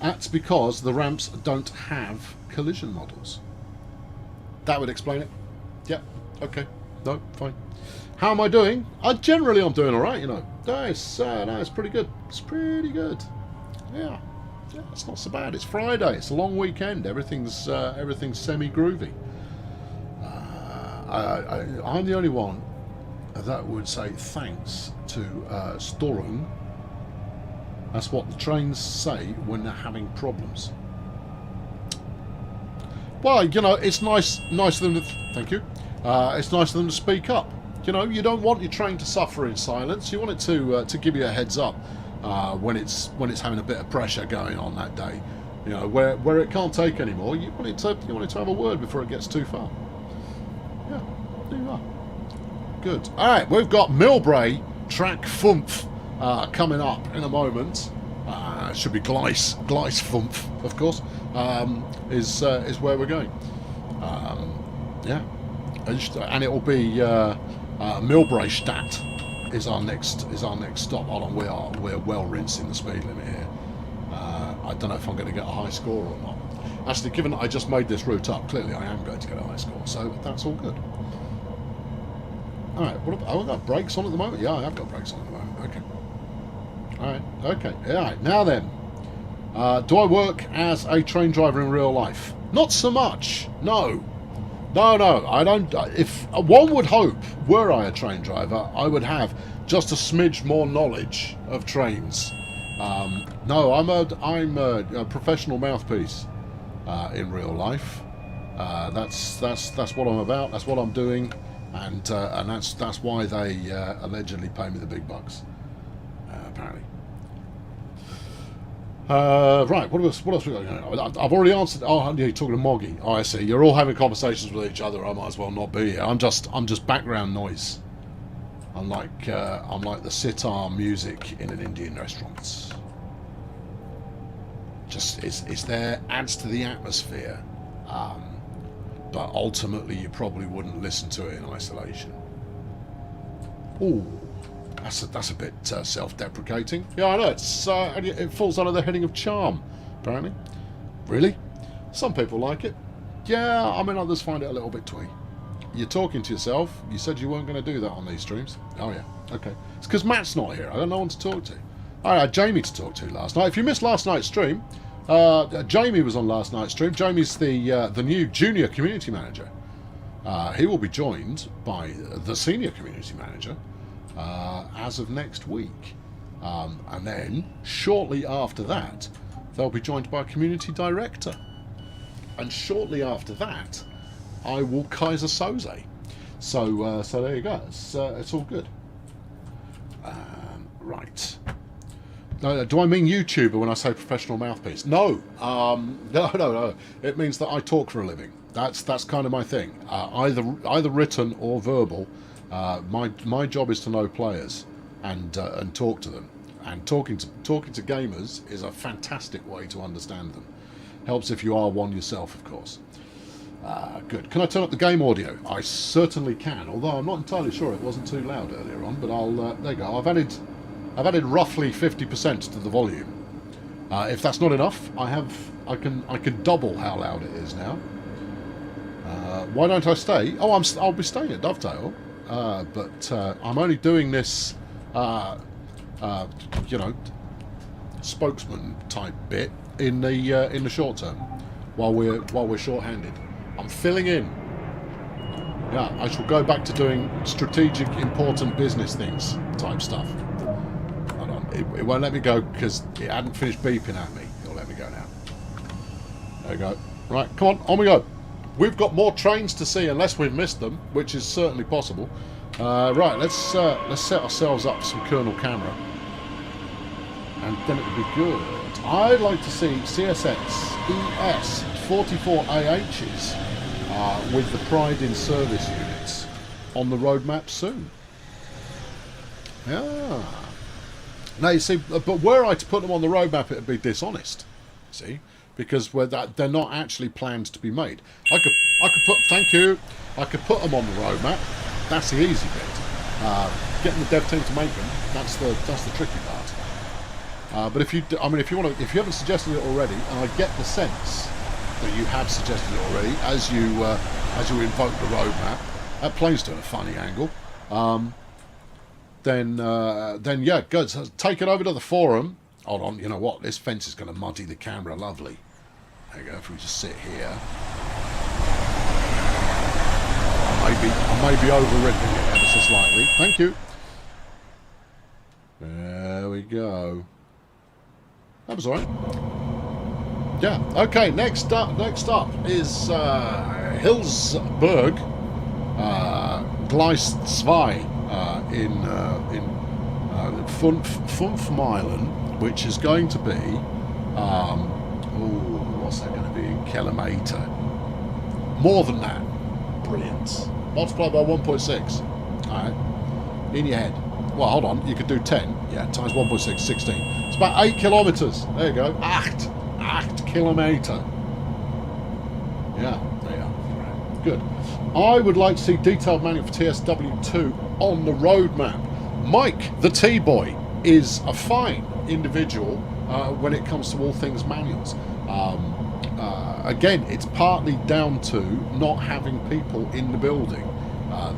That's because the ramps don't have collision models. That would explain it. Yep, okay. No, fine. How am I doing? Generally I'm doing alright, you know. Nice, no, it's pretty good. It's pretty good. Yeah. Yeah, it's not so bad. It's Friday. It's a long weekend. Everything's semi-groovy. I'm the only one that would say thanks to Storung. That's what the trains say when they're having problems. Well, you know, it's nice of them to... Thank you. It's nice of them to speak up. You know, you don't want your train to suffer in silence. You want it to give you a heads up when it's having a bit of pressure going on that day. You know, where it can't take anymore. You want it to have a word before it gets too far. Yeah, there you are. Good. All right, we've got Millbrae track Fumph coming up in a moment. Should be Gleis Fumph, of course. Is where we're going. Yeah, and it will be Millbrae Stadt is our next stop. Hold on, we're well rinsing the speed limit here. I don't know if I'm going to get a high score or not. Actually, given that I just made this route up, clearly I am going to get a high score, so that's all good. All right, I've got brakes on at the moment. Yeah, I have got brakes on at the moment. Okay. All right. Okay. All right. Now then, do I work as a train driver in real life? Not so much. No. I don't. If one would hope, were I a train driver, I would have just a smidge more knowledge of trains. No, I'm a professional mouthpiece in real life. That's what I'm about. That's what I'm doing, and that's why they allegedly pay me the big bucks. Apparently. Right, what else we got? I've already answered. Oh, you're talking to Moggy. Oh, I see. You're all having conversations with each other. I might as well not be here. I'm just background noise. I'm like the sitar music in an Indian restaurant. Just it's there, adds to the atmosphere, but ultimately you probably wouldn't listen to it in isolation. Ooh. That's a bit self-deprecating. Yeah, I know. It falls under the heading of charm, apparently. Really? Some people like it. Yeah, I mean, others find it a little bit twee. You're talking to yourself. You said you weren't going to do that on these streams. Oh, yeah. Okay. It's because Matt's not here. I got no one to talk to. I had Jamie to talk to last night. If you missed last night's stream, Jamie was on last night's stream. Jamie's the new junior community manager. He will be joined by the senior community manager as of next week. And then, shortly after that, they'll be joined by a community director. And shortly after that, I will Kaiser Soze. So there you go. It's all good. Right. Do I mean YouTuber when I say professional mouthpiece? No. No. It means that I talk for a living. That's kind of my thing. Either written or verbal. My job is to know players and talk to them. And talking to gamers is a fantastic way to understand them. Helps if you are one yourself, of course. Good. Can I turn up the game audio? I certainly can. Although I'm not entirely sure it wasn't too loud earlier on. But I'll. There you go. I've added roughly 50% to the volume. If that's not enough, I can double how loud it is now. Why don't I stay? Oh, I'll be staying at Dovetail. but I'm only doing this, you know, spokesman type bit in the short term, while we're short-handed. I'm filling in. Yeah, I shall go back to doing strategic, important business things type stuff. Hold on, it won't let me go because it hadn't finished beeping at me. It'll let me go now. There we go. Right, come on we go. We've got more trains to see unless we've missed them, which is certainly possible. Right, let's set ourselves up some kernel camera, and then it would be good. I'd like to see CSX ES 44AHs with the Pride in Service units on the roadmap soon. Yeah. Now you see, but were I to put them on the roadmap, it would be dishonest. See, because they're not actually planned to be made. I could put, thank you, I could put them on the roadmap. That's the easy bit. Getting the dev team to make them, that's the tricky part. But if you haven't suggested it already, and I get the sense that you have suggested it already, as you invoke the roadmap, that plane's doing a funny angle. Then yeah, good. So take it over to the forum. Hold on, you know what? This fence is going to muddy the camera. Lovely. There you go. If we just sit here, I may be overripping it ever so slightly. Thank you. There we go. That was alright. Yeah. Okay. Next up is Hillsberg, Gleis 2 in Funfmeilen, which is going to be what's that going to be in kilometre? More than that. Brilliant. Multiply by 1.6. Alright. In your head. Well, hold on. You could do 10. Yeah, times 1.6, 16. It's about 8 kilometres. There you go. 8 kilometre. Yeah, there you are. Good. I would like to see detailed manual for TSW2 on the roadmap. Mike, the T-boy, is a fine individual when it comes to all things manuals. Again, it's partly down to not having people in the building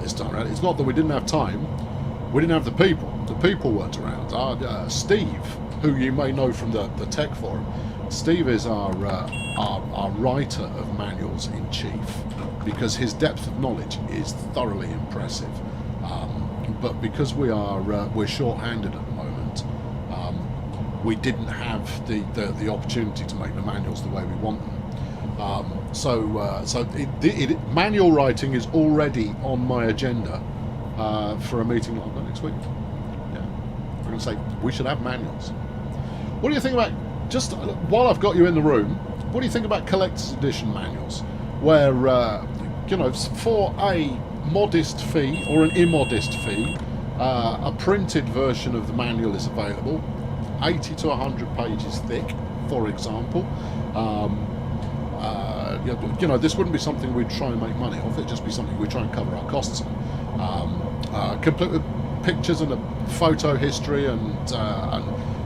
this time around. It's not that we didn't have time. We didn't have the people. The people weren't around. Steve, who you may know from the tech forum, Steve is our writer of manuals in chief, because his depth of knowledge is thoroughly impressive. But because we're short-handed at the moment, we didn't have the opportunity to make the manuals the way we want them. So manual writing is already on my agenda for a meeting that I've got next week. Yeah, we're going to say we should have manuals. What do you think about, just while I've got you in the room, what do you think about collector's edition manuals, where you know, for a modest fee or an immodest fee, a printed version of the manual is available, 80 to 100 pages thick, for example. You know, this wouldn't be something we'd try and make money off. It'd just be something we'd try and cover our costs on. Complete with pictures and a photo history and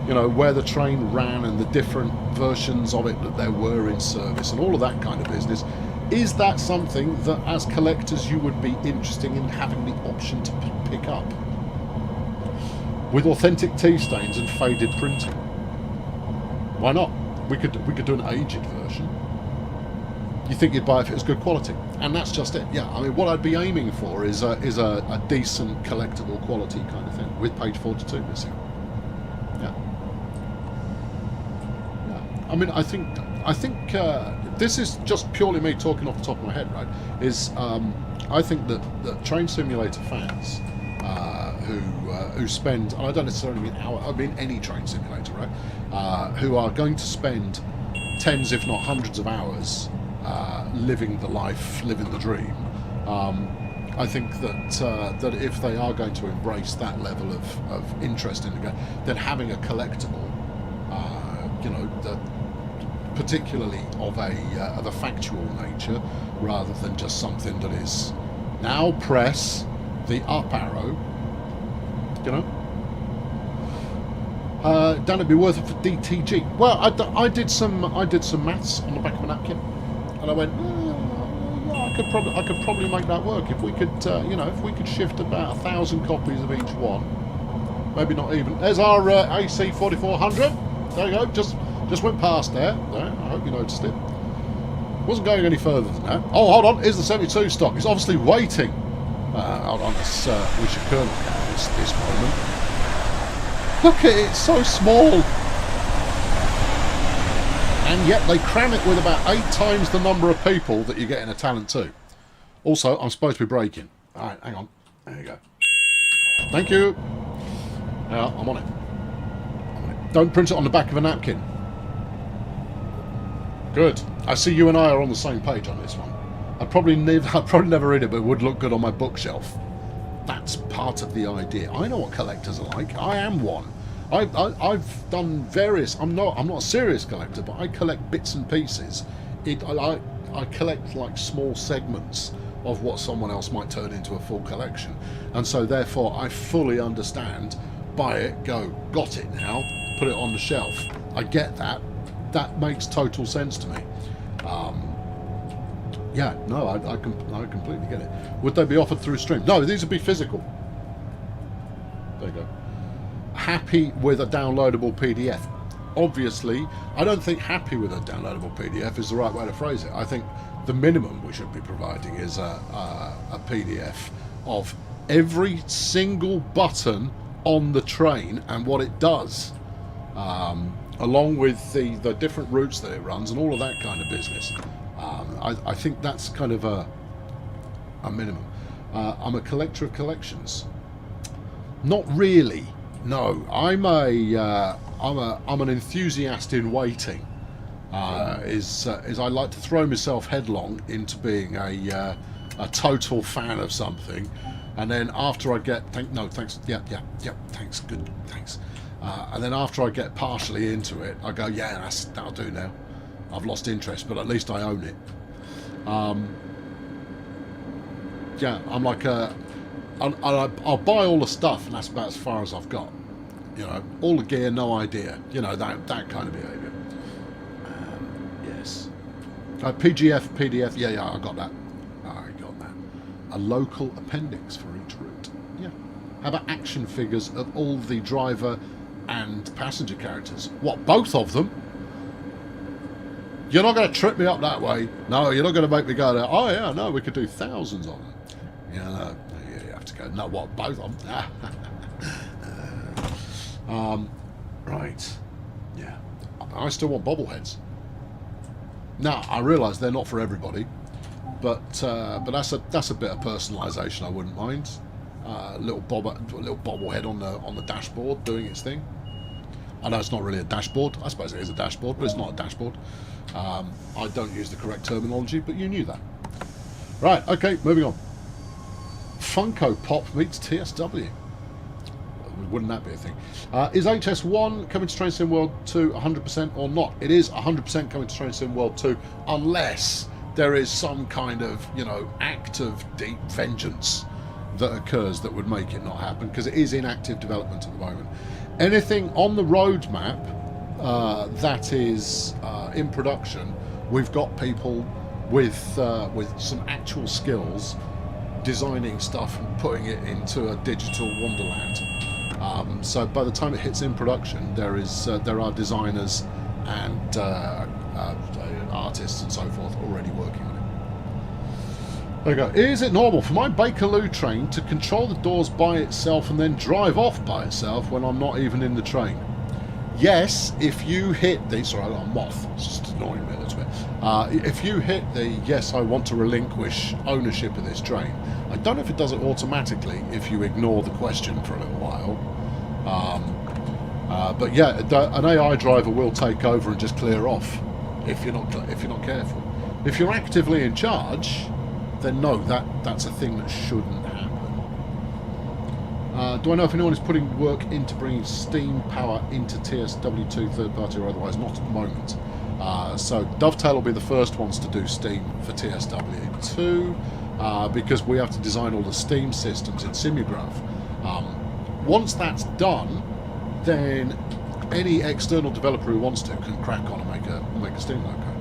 you know, where the train ran and the different versions of it that there were in service and all of that kind of business. Is that something that, as collectors, you would be interested in having the option to pick up? With authentic tea stains and faded printing. Why not? We could do an aged version. You think you'd buy it if it was good quality, and that's just it. Yeah, I mean, what I'd be aiming for is a decent collectible quality kind of thing with page 42 missing. Yeah. Yeah. I mean, I think this is just purely me talking off the top of my head, right? I think that Train Simulator fans who spend, and I don't necessarily mean I mean any Train Simulator, right? Who are going to spend tens, if not hundreds, of hours living the life, living the dream. I think that if they are going to embrace that level of interest in the game, then having a collectible, you know, particularly of a factual nature, rather than just something that is now press the up arrow, you know. Then it'd be worth it for DTG. Well, I did some maths on the back of a napkin, and I went, yeah, I I could probably make that work if we could, you know, if we could shift about 1,000 copies of each one. Maybe not even. There's our AC 4400. There you go. Just went past there. There. I hope you noticed it. Wasn't going any further than that. Oh, hold on. Here's the 72 stock. It's obviously waiting. Hold on. Let's, we should kernel count this moment. Look at it. It's so small. And yet they cram it with about 8 times the number of people that you get in a Talent 2. Also, I'm supposed to be braking. Alright, hang on. There you go. Thank you. I'm on it. Don't print it on the back of a napkin. Good. I see you and I are on the same page on this one. I'd probably never read it, but it would look good on my bookshelf. That's part of the idea. I know what collectors are like. I am one. I've done various. I'm not a serious collector, but I collect bits and pieces. I collect like small segments of what someone else might turn into a full collection, and so therefore I fully understand. Buy it, go, got it now, put it on the shelf. I get that. That makes total sense to me. Yeah, no, I completely get it. Would they be offered through stream? No, these would be physical. There you go. Happy with a downloadable PDF. Obviously, I don't think happy with a downloadable PDF is the right way to phrase it. I think the minimum we should be providing is a PDF of every single button on the train and what it does, along with the different routes that it runs and all of that kind of business. I think that's kind of a minimum. I'm a collector of collections. Not really. No, I'm an enthusiast in waiting. Is I like to throw myself headlong into being a total fan of something, and then after I get thanks, thanks, good, thanks, and then after I get partially into it, I go, yeah, that'll do now. I've lost interest, but at least I own it. Yeah, I'm like I'll buy all the stuff, and that's about as far as I've got. You know, all the gear, no idea. You know, that kind of behaviour. Yes. PGF, PDF, yeah, I got that. I got that. A local appendix for each route. Yeah. How about action figures of all the driver and passenger characters? What, both of them? You're not going to trip me up that way. No, you're not going to make me go there. Oh, yeah, no, we could do thousands of them. Yeah, no, you have to go. No, what, both of them? Right. Yeah. I still want bobbleheads. Now, I realise they're not for everybody, but that's a bit of personalisation I wouldn't mind. Little bobblehead on the dashboard doing its thing. I know it's not really a dashboard. I suppose it is a dashboard, but it's not a dashboard. I don't use the correct terminology, but you knew that. Right, okay, moving on. Funko Pop meets TSW. Wouldn't that be a thing? Is HS1 coming to Train Sim World 2 100% or not? It is 100% coming to Train Sim World 2, unless there is some kind of, you know, act of deep vengeance that occurs that would make it not happen, because it is in active development at the moment. Anything on the roadmap that is in production, we've got people with some actual skills designing stuff and putting it into a digital wonderland. So by the time it hits in production, there are designers and artists and so forth already working on it. There you go. Is it normal for my Bakerloo train to control the doors by itself and then drive off by itself when I'm not even in the train? Yes, if you hit the... Sorry, I got a moth. It's just annoying me a little bit. If you hit the yes, I want to relinquish ownership of this train, I don't know if it does it automatically if you ignore the question for a little while. But yeah, an AI driver will take over and just clear off if you're not careful. If you're actively in charge, then no, that's a thing that shouldn't happen. Do I know if anyone is putting work into bringing steam power into TSW2 third party or otherwise? Not at the moment. So Dovetail will be the first ones to do steam for TSW2 because we have to design all the steam systems in Simugraph. Once that's done, then any external developer who wants to can crack on and make a steam loco.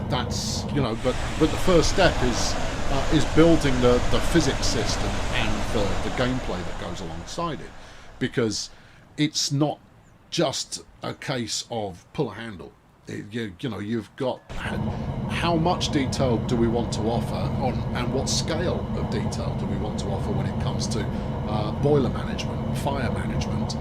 that's, you know, but the first step is building the physics system and the gameplay that goes alongside it, because it's not just a case of pull a handle. You know, you've got how much detail do we want to offer and what scale of detail do we want to offer when it comes to boiler management, fire management,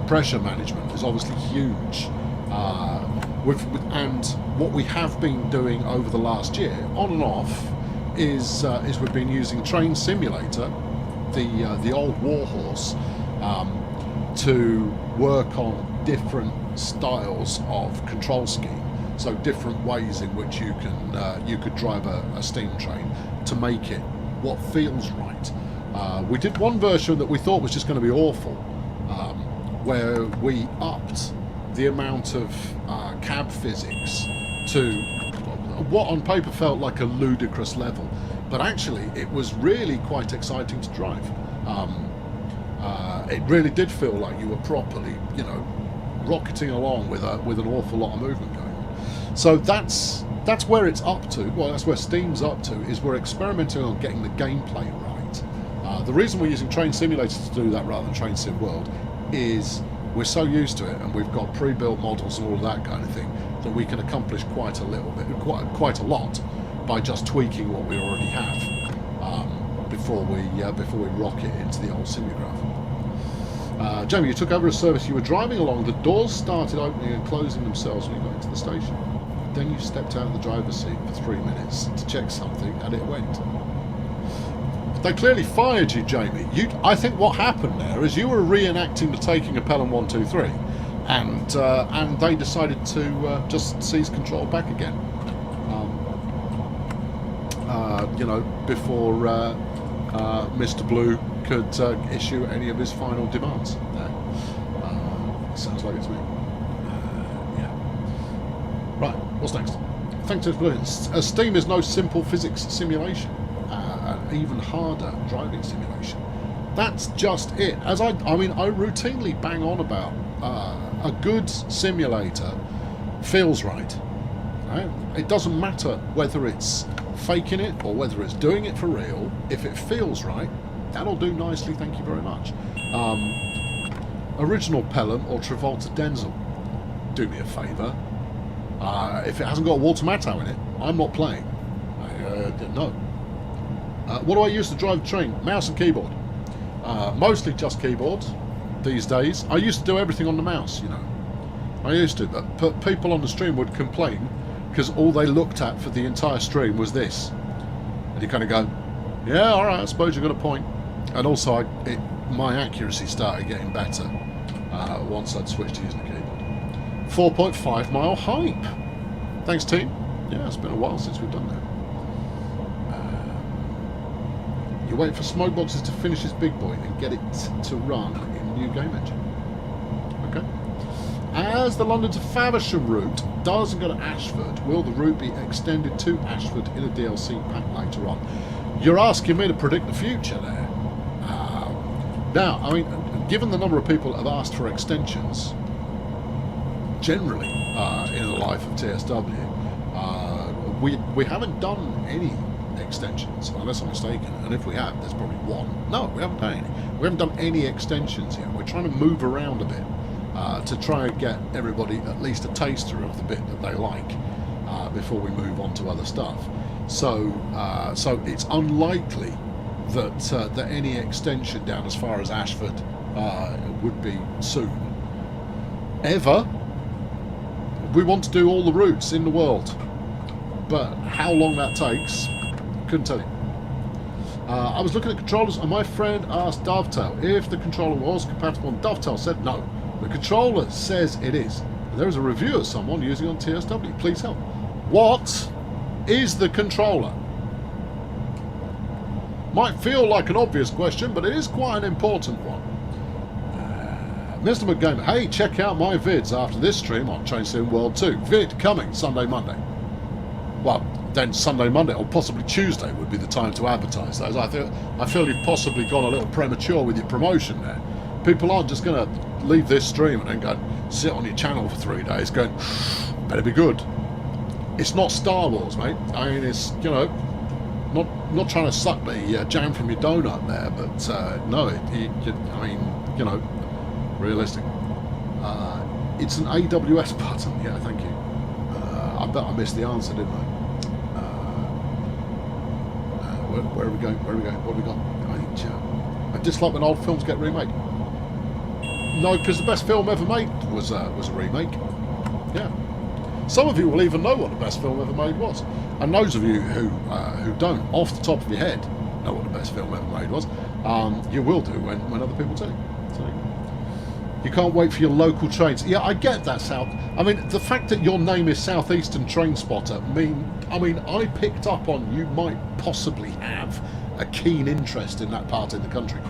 pressure management is obviously huge. And what we have been doing over the last year, on and off, is we've been using Train Simulator, the old warhorse, to work on different styles of control scheme. So different ways in which you could drive a steam train to make it what feels right. We did one version that we thought was just going to be awful, where we upped the amount of cab physics to what on paper felt like a ludicrous level, but actually it was really quite exciting to drive. It really did feel like you were properly, you know, rocketing along with an awful lot of movement going on. So that's where it's up to. Well, that's where Steam's up to, is we're experimenting on getting the gameplay right. The reason we're using Train Simulator to do that rather than Train Sim World is we're so used to it, and we've got pre-built models and all of that kind of thing, that we can accomplish quite a lot by just tweaking what we already have before we rock it into the old simulgraph. Jamie, you took over a service. You were driving along. The doors started opening and closing themselves when you got into the station. Then you stepped out of the driver's seat for 3 minutes to check something, and it went. They clearly fired you, Jamie. I think what happened there is you were reenacting the taking of Pelham 123, and they decided to just seize control back again. You know, before Mr. Blue could issue any of his final demands. Sounds like it's me. Yeah. Right. What's next? Thanks to Blue. Steam is no simple physics simulation. An even harder driving simulation. That's just it. I routinely bang on about a good simulator feels right. Right? It doesn't matter whether it's faking it or whether it's doing it for real. If it feels right, that'll do nicely. Thank you very much. Original Pelham or Travolta Denzel, do me a favour. If it hasn't got Walter Matthau in it, I'm not playing. No. What do I use to drive the train? Mouse and keyboard. Mostly just keyboard these days. I used to do everything on the mouse, you know. I used to, but people on the stream would complain because all they looked at for the entire stream was this. And you kind of go, yeah, all right, I suppose you've got a point. And also, my accuracy started getting better once I'd switched to using the keyboard. 4.5 mile hype. Thanks, team. Yeah, it's been a while since we've done that. You wait for Smokeboxes to finish his big boy and get it to run in new game engine. Okay. As the London to Faversham route doesn't go to Ashford, will the route be extended to Ashford in a DLC pack later on? You're asking me to predict the future there. Now, I mean, given the number of people that have asked for extensions, generally in the life of TSW, we haven't done any extensions, unless I'm mistaken, and if we have, there's probably one. No, we haven't done any. We haven't done any extensions yet. We're trying to move around a bit to try and get everybody at least a taster of the bit that they like before we move on to other stuff. So it's unlikely that any extension down as far as Ashford would be soon. Ever. We want to do all the routes in the world, but how long that takes, couldn't tell you. I was looking at controllers and my friend asked Dovetail if the controller was compatible, and Dovetail said no. The controller says it is. There is a review of someone using it on TSW. Please help. What is the controller? Might feel like an obvious question, but it is quite an important one. Mr. McGamer, hey, check out my vids after this stream on Train Sim World 2. Vid coming Sunday, Monday. Well, then Sunday, Monday, or possibly Tuesday would be the time to advertise those. I feel you've possibly gone a little premature with your promotion there. People aren't just going to leave this stream and then go sit on your channel for 3 days going, better be good. It's not Star Wars, mate. I mean, it's, you know, not trying to suck the jam from your donut there, but no, I mean, you know, realistic. It's an AWS button. Yeah, thank you. I bet I missed the answer, didn't I? Where are we going? Where are we going? What have we got? I dislike when old films get remade. No, because the best film ever made was a remake. Yeah. Some of you will even know what the best film ever made was. And those of you who don't, off the top of your head, know what the best film ever made was, you will do when other people do. So, you can't wait for your local trains. Yeah, I get that, South. I mean, the fact that your name is Southeastern Train Spotter I picked up on you might possibly have a keen interest in that part of the country.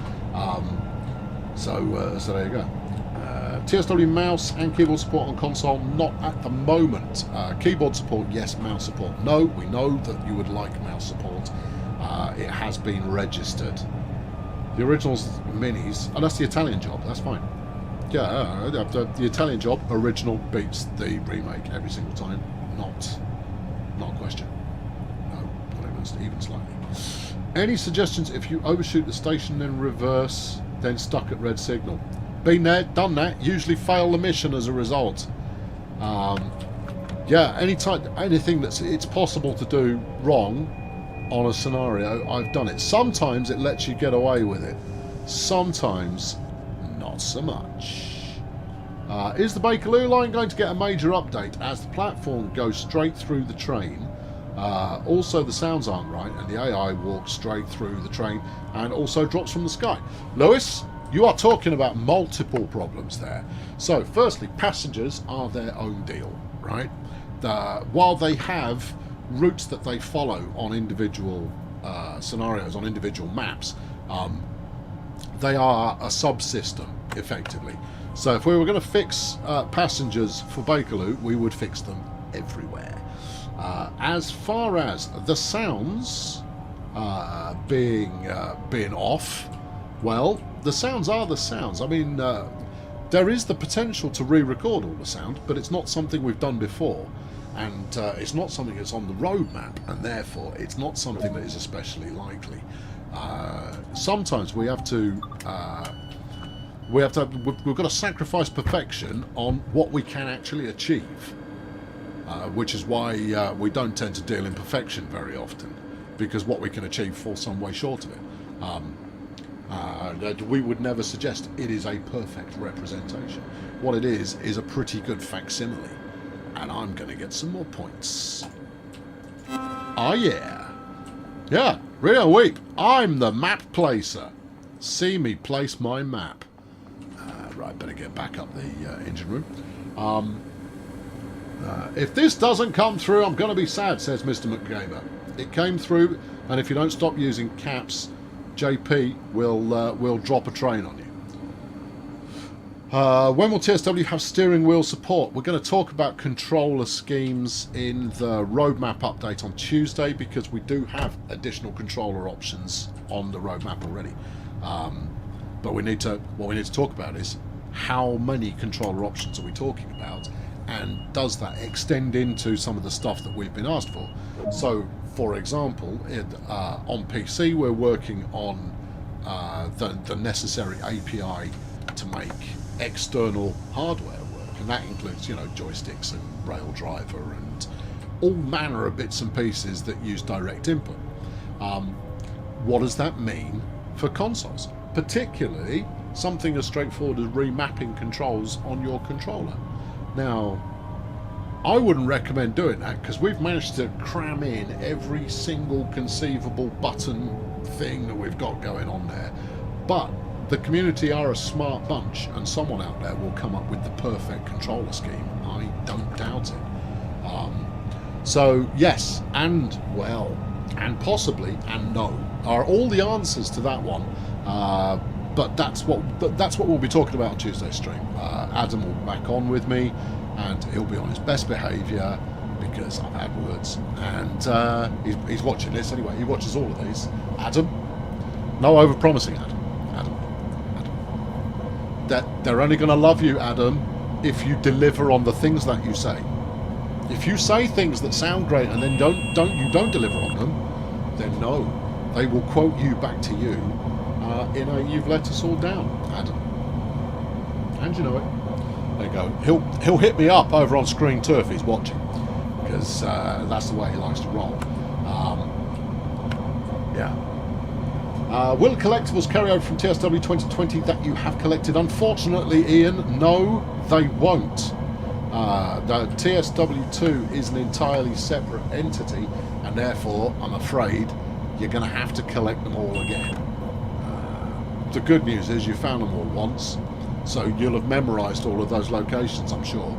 So there you go. TSW mouse and keyboard support on console, not at the moment. Keyboard support, yes. Mouse support, no. We know that you would like mouse support. It has been registered. The originals minis, and that's the Italian job, that's fine. Yeah, the Italian job, original beats the remake every single time. Not a question. No, not even slightly. Any suggestions if you overshoot the station then reverse, then stuck at red signal? Been there, done that, usually fail the mission as a result. Yeah, anything it's possible to do wrong on a scenario, I've done it. Sometimes it lets you get away with it. Sometimes not so much. Is the Bakerloo line going to get a major update as the platform goes straight through the train? Also, the sounds aren't right, and the AI walks straight through the train and also drops from the sky. Lewis, you are talking about multiple problems there. So, firstly, passengers are their own deal, right? While they have routes that they follow on individual scenarios, on individual maps, they are a subsystem, effectively. So if we were going to fix passengers for Bakerloo, we would fix them everywhere. As far as the sounds being off, well, the sounds are the sounds. I mean, there is the potential to re-record all the sound, but it's not something we've done before. And it's not something that's on the roadmap, and therefore it's not something that is especially likely. Sometimes we've got to sacrifice perfection on what we can actually achieve, which is why we don't tend to deal in perfection very often, because what we can achieve falls some way short of it. We would never suggest it is a perfect representation. What it is a pretty good facsimile, and I'm going to get some more points. Oh yeah. Yeah, real weep. I'm the map placer. See me place my map. Right, better get back up the engine room. If this doesn't come through, I'm going to be sad, says Mr. McGamer. It came through, and if you don't stop using caps, JP will drop a train on you. When will TSW have steering wheel support? We're going to talk about controller schemes in the roadmap update on Tuesday, because we do have additional controller options on the roadmap already. But what we need to talk about is how many controller options are we talking about, and does that extend into some of the stuff that we've been asked for. So, for example, on PC we're working on the necessary API to make external hardware work, and that includes, you know, joysticks and rail driver and all manner of bits and pieces that use direct input. What does that mean for consoles? Particularly something as straightforward as remapping controls on your controller. Now, I wouldn't recommend doing that, because we've managed to cram in every single conceivable button thing that we've got going on there. But the community are a smart bunch, and someone out there will come up with the perfect controller scheme. I don't doubt it. So yes, and well, and possibly, and no are all the answers to that one. But that's what we'll be talking about on Tuesday's stream. Adam will be back on with me, and he'll be on his best behaviour, because I've had words, and he's watching this anyway. He watches all of these. Adam, no over-promising, Adam. That they're only going to love you, Adam, if you deliver on the things that you say. If you say things that sound great and then don't deliver on them, then no, they will quote you back to you in a "you've let us all down, Adam." And you know it. There you go. He'll hit me up over on screen too if he's watching, because that's the way he likes to roll. Yeah. Will collectibles carry over from TSW 2020 that you have collected? Unfortunately, Ian, no, they won't. The TSW2 is an entirely separate entity, and therefore, I'm afraid, you're going to have to collect them all again. The good news is you found them all once, so you'll have memorised all of those locations, I'm sure.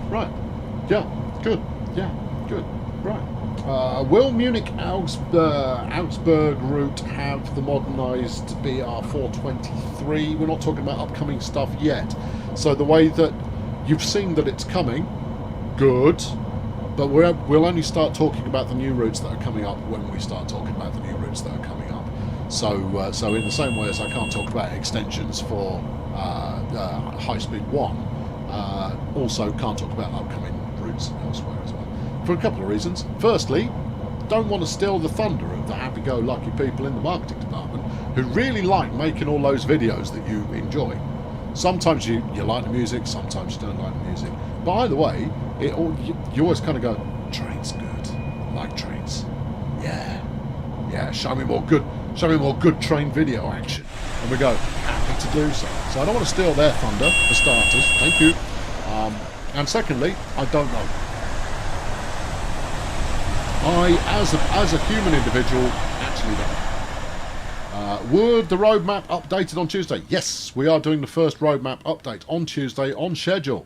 Right. Yeah, good. Yeah, good. Right. Will Munich Augsburg route have the modernised BR423? We're not talking about upcoming stuff yet. So the way that you've seen that it's coming, good, but we'll only start talking about the new routes that are coming up when we start talking about the new routes that are coming up. So in the same way as I can't talk about extensions for High Speed 1, also can't talk about upcoming routes elsewhere as well. For a couple of reasons. Firstly, don't want to steal the thunder of the happy-go-lucky people in the marketing department who really like making all those videos that you enjoy. Sometimes you like the music, sometimes you don't like the music. But either way, you always kind of go, train's good, like trains. Yeah, show me more good train video action. And we go, happy to do so. So I don't want to steal their thunder, for starters, thank you. And secondly, I don't know. I, as a human individual, actually don't. Would the roadmap updated on Tuesday? Yes, we are doing the first roadmap update on Tuesday on schedule.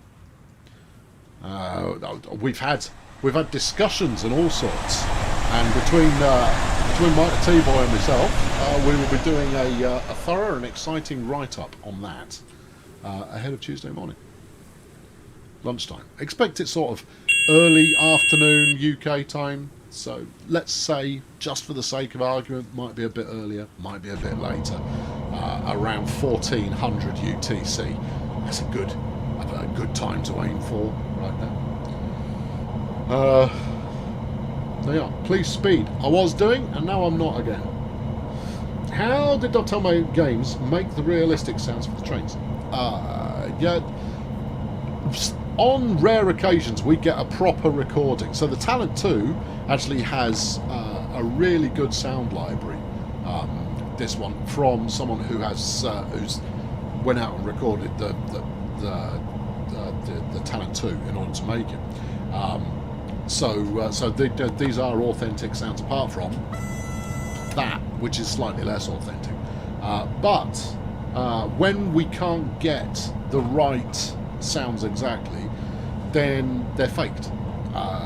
We've had discussions and all sorts, and between Mike the T-Boy and myself, we will be doing a thorough and exciting write-up on that ahead of Tuesday morning, lunchtime. Expect it sort of early afternoon UK time. So let's say, just for the sake of argument, might be a bit earlier, might be a bit later, around 1400 UTC. That's a good time to aim for right now. There you are. Please speed. I was doing, and now I'm not again. How did Dotome Games make the realistic sounds for the trains? Yeah. On rare occasions, we get a proper recording. So the Talent 2 actually has a really good sound library. This one from someone who has who's went out and recorded the Talent 2 in order to make it. So these are authentic sounds, apart from that, which is slightly less authentic. But when we can't get the right sounds exactly, then they're faked.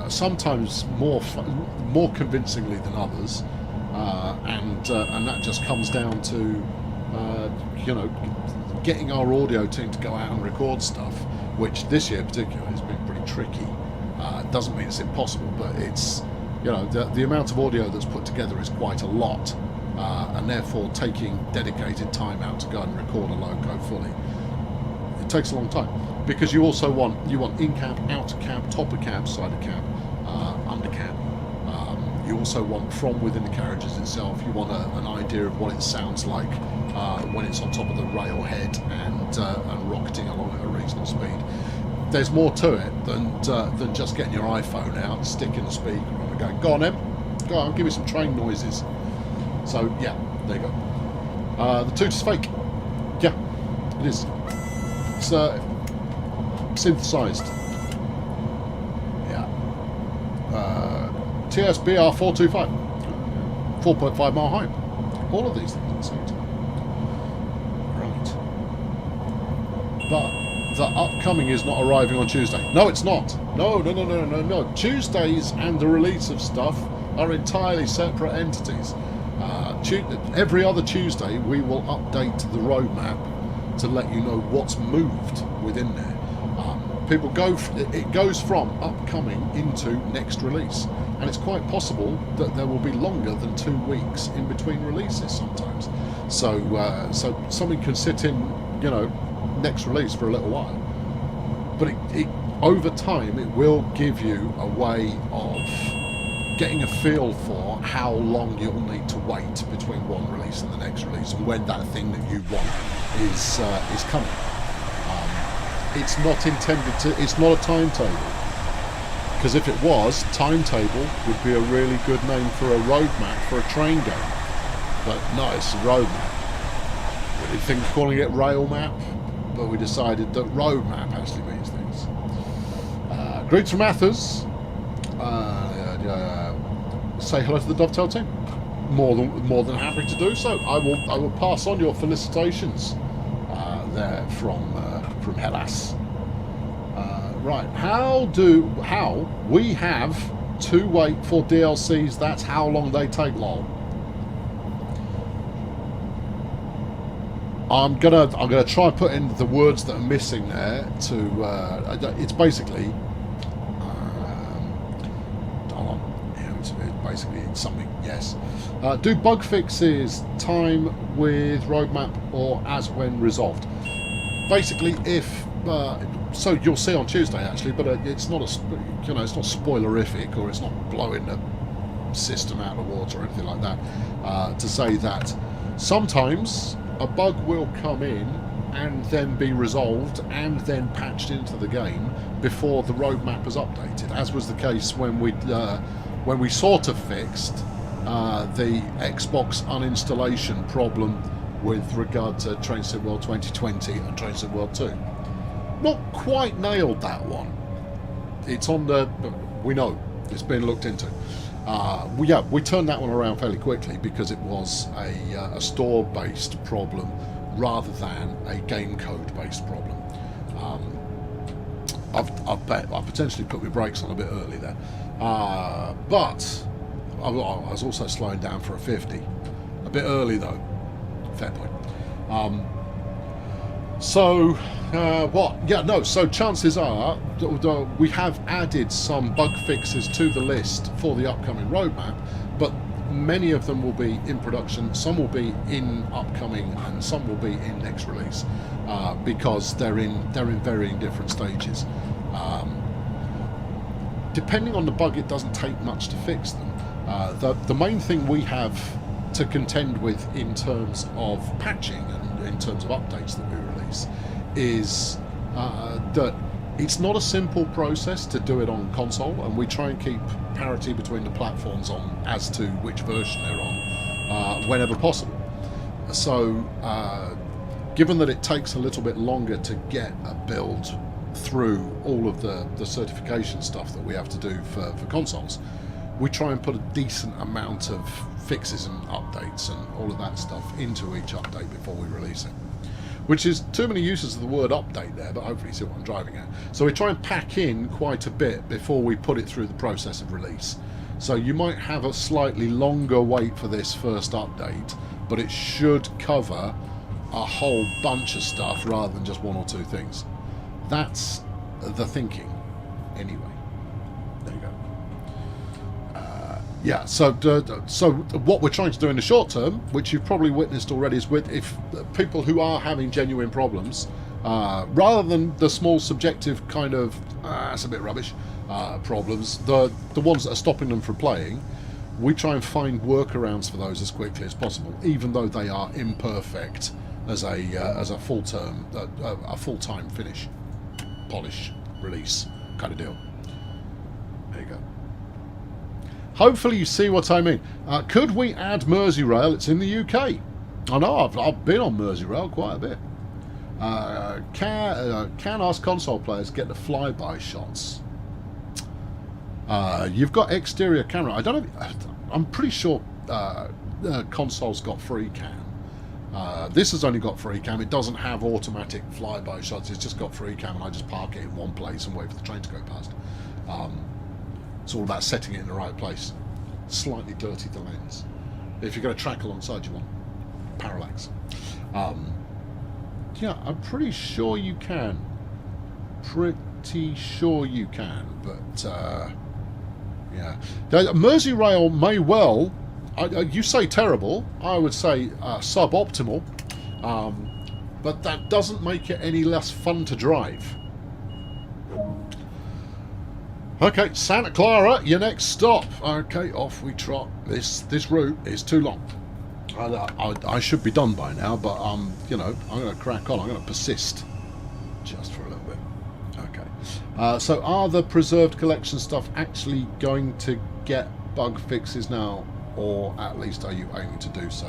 Sometimes more convincingly than others, and that just comes down to getting our audio team to go out and record stuff, which this year particularly has been pretty tricky. Doesn't mean it's impossible, but it's the amount of audio that's put together is quite a lot, and therefore taking dedicated time out to go and record a loco fully, it takes a long time. Because you also want in cab, out of cab, top of cab, side of cab, under cab. You also want from within the carriages itself. You want an idea of what it sounds like when it's on top of the railhead and rocketing along at a reasonable speed. There's more to it than just getting your iPhone out, sticking the speaker on, and going, "Go on, Em, go on, give me some train noises." So yeah, there you go. The toot is fake. Yeah, it is. It's synthesized. Yeah. TSBR 425. 4.5 mile high. All of these things at the same time. Right. But the upcoming is not arriving on Tuesday. No, it's not. No. Tuesdays and the release of stuff are entirely separate entities. Every other Tuesday we will update the roadmap to let you know what's moved within there. It goes from upcoming into next release, and it's quite possible that there will be longer than 2 weeks in between releases sometimes. So something can sit in next release for a little while, but over time it will give you a way of getting a feel for how long you'll need to wait between one release and the next release, and when that thing that you want is coming. It's not intended to. It's not a timetable, because if it was, timetable would be a really good name for a roadmap for a train game. But no, it's a roadmap. We did think of calling it rail map, but we decided that roadmap actually means things. Greets from Athers. Say hello to the Dovetail team. More than happy to do so. I will pass on your felicitations there from Hellas. Right, how we have to wait for DLCs? That's how long they take. Lol. I'm gonna try and put in the words that are missing there. It's basically. Basically, it's something. Yes. Do bug fixes time with roadmap or as when resolved? Basically, if so, you'll see on Tuesday actually, but it's not it's not spoilerific, or it's not blowing the system out of the water or anything like that. To say that sometimes a bug will come in and then be resolved and then patched into the game before the roadmap is updated, as was the case when we sort of fixed the Xbox uninstallation problem with regard to Train Sim World 2020 and Train Sim World 2. Not quite nailed that one. It's on the... We know. It's been looked into. We turned that one around fairly quickly because it was a store-based problem rather than a game code-based problem. I've potentially put my brakes on a bit early there. But I was also slowing down for a 50. A bit early though. Fair point. So chances are we have added some bug fixes to the list for the upcoming roadmap, but many of them will be in production, some will be in upcoming, and some will be in next release, because they're in varying different stages. Depending on the bug, it doesn't take much to fix them. The main thing we have to contend with in terms of patching and in terms of updates that we release is that it's not a simple process to do it on console, and we try and keep parity between the platforms on as to which version they're on whenever possible. So given that it takes a little bit longer to get a build through all of the certification stuff that we have to do for consoles, we try and put a decent amount of fixes and updates and all of that stuff into each update before we release it. Which is too many uses of the word update there, but hopefully you see what I'm driving at. So we try and pack in quite a bit before we put it through the process of release. So you might have a slightly longer wait for this first update, but it should cover a whole bunch of stuff rather than just one or two things. That's the thinking, anyway. There you go. Yeah, so what we're trying to do in the short term, which you've probably witnessed already, is with if people who are having genuine problems, rather than the small subjective kind of that's a bit rubbish problems, the ones that are stopping them from playing, we try and find workarounds for those as quickly as possible, even though they are imperfect as a full-time finish, polish, release kind of deal. There you go. Hopefully you see what I mean. Could we add Merseyrail? It's in the UK. I know, I've been on Merseyrail quite a bit. Can us console players get the flyby shots? You've got exterior camera. I don't know. I'm pretty sure console's got free cam. This has only got free cam. It doesn't have automatic flyby shots. It's just got free cam, and I just park it in one place and wait for the train to go past. It's all about setting it in the right place. Slightly dirty the lens. If you're going to track alongside, you want parallax. Yeah, I'm pretty sure you can. Pretty sure you can, but yeah. Merseyrail may well, you say terrible, I would say suboptimal, but that doesn't make it any less fun to drive. Okay, Santa Clara, your next stop. Okay, off we trot. This route is too long. I should be done by now, but you know, I'm going to crack on. I'm going to persist just for a little bit. Okay. So are the preserved collection stuff actually going to get bug fixes now, or at least are you aiming to do so?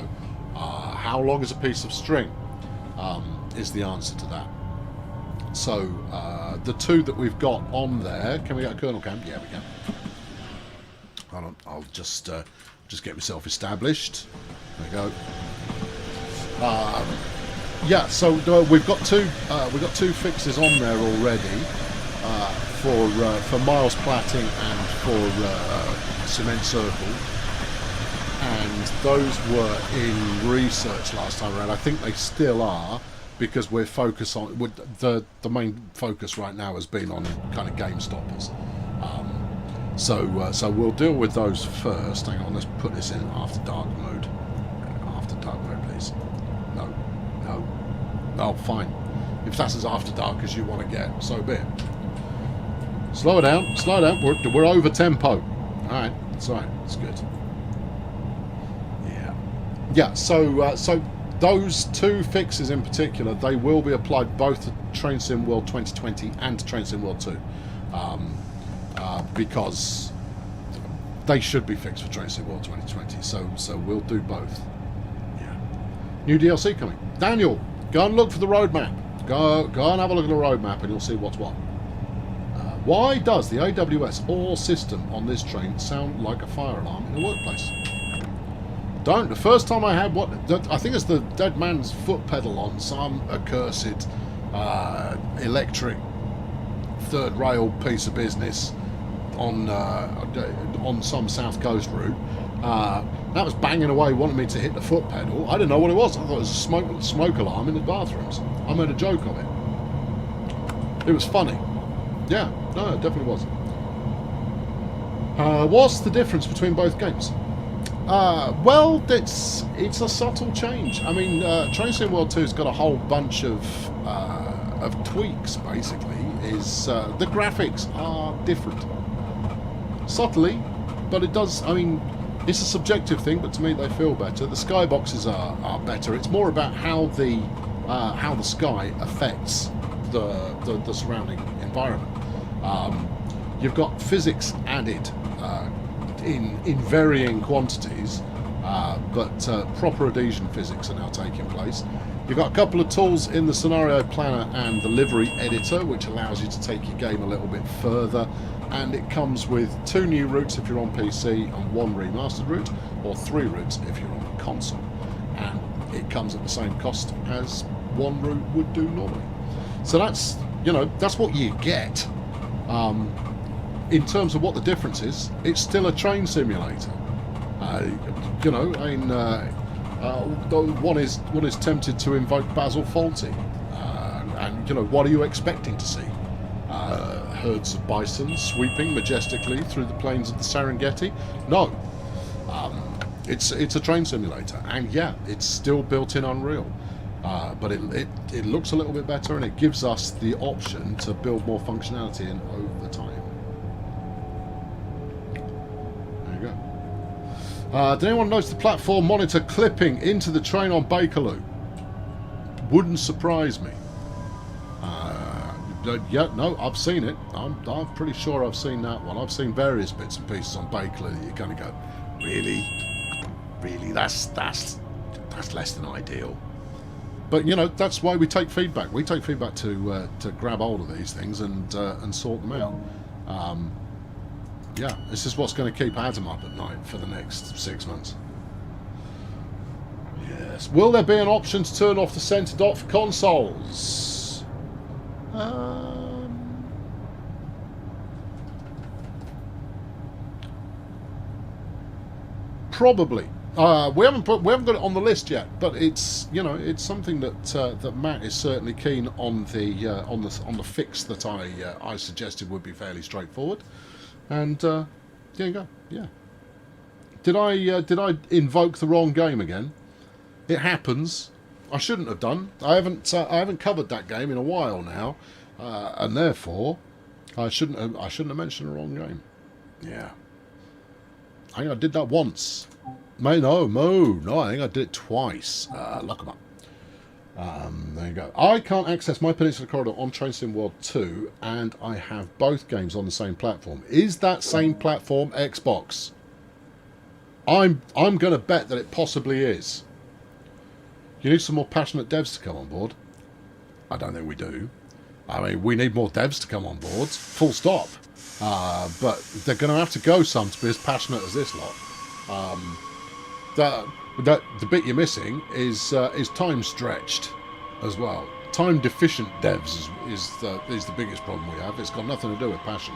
How long is a piece of string? Is the answer to that. So the two that we've got on there, can we get a kernel cam? Yeah, we can. Hold on, I'll just get myself established. There we go. Yeah, so we've got two fixes on there already for Miles Platting and for Cement Circle, and those were in research last time around. I think they still are, because we're focused on the main focus right now has been on kind of game stoppers. So we'll deal with those first. Hang on, let's put this in after dark mode. After dark mode, please. No. Oh, fine. If that's as after dark as you want to get, so be it. Slow it down. Slow down. We're over tempo. All right. It's all right. It's good. Yeah. So those two fixes in particular, they will be applied both to Train Sim World 2020 and to Train Sim World 2, because they should be fixed for Train Sim World 2020. So we'll do both. Yeah. New DLC coming. Daniel, go and look for the roadmap. Go and have a look at the roadmap, and you'll see what's what. Why does the AWS all system on this train sound like a fire alarm in a workplace? Don't. The first time I had I think it's the dead man's foot pedal on some accursed electric third rail piece of business on some South Coast route. That was banging away, wanting me to hit the foot pedal. I didn't know what it was. I thought it was a smoke alarm in the bathrooms. I made a joke of it. It was funny. Yeah, no, it definitely was. What's the difference between both games? Well, it's a subtle change. I mean, Train Sim World 2's got a whole bunch of tweaks. Basically, is the graphics are different, subtly, but it does. I mean, it's a subjective thing, but to me they feel better. The skyboxes are better. It's more about how the sky affects the surrounding environment. You've got physics added in varying quantities, but proper adhesion physics are now taking place. You've got a couple of tools in the scenario planner and the livery editor, which allows you to take your game a little bit further, and it comes with 2 new routes if you're on PC and 1 remastered route, or 3 routes if you're on console, and it comes at the same cost as 1 route would do normally. So that's, you know, that's what you get. In terms of what the difference is, it's still a train simulator. You know, I mean, one is tempted to invoke Basil Fawlty, and you know, what are you expecting to see? Herds of bison sweeping majestically through the plains of the Serengeti? No, it's a train simulator, and yeah, it's still built in Unreal. But it looks a little bit better, and it gives us the option to build more functionality in over time. There you go. Did anyone notice the platform monitor clipping into the train on Bakerloo? Wouldn't surprise me. Yeah, no, I've seen it. I'm pretty sure I've seen that one. I've seen various bits and pieces on Bakerloo that you kind of go, really, that's less than ideal. But you know, that's why we take feedback. We take feedback to grab hold of these things and sort them out. Yeah, this is what's going to keep Adam up at night for the next 6 months. Yes. Will there be an option to turn off the centre dot for consoles? Probably. We haven't got it on the list yet, but it's, you know, it's something that that Matt is certainly keen on the fix that I suggested would be fairly straightforward, and there you go. Yeah. Did I invoke the wrong game again? It happens. I shouldn't have done. I haven't covered that game in a while now, and therefore I shouldn't have mentioned the wrong game. Yeah. I think I did that once. No, I think I did it twice. Lock 'em up. There you go. I can't access my Peninsula Corridor on Train Sim World 2, and I have both games on the same platform. Is that same platform Xbox? I'm going to bet that it possibly is. You need some more passionate devs to come on board. I don't think we do. I mean, we need more devs to come on board, full stop. But they're going to have to go some to be as passionate as this lot. The bit you're missing is time stretched as well. Time deficient devs is the biggest problem we have. It's got nothing to do with passion.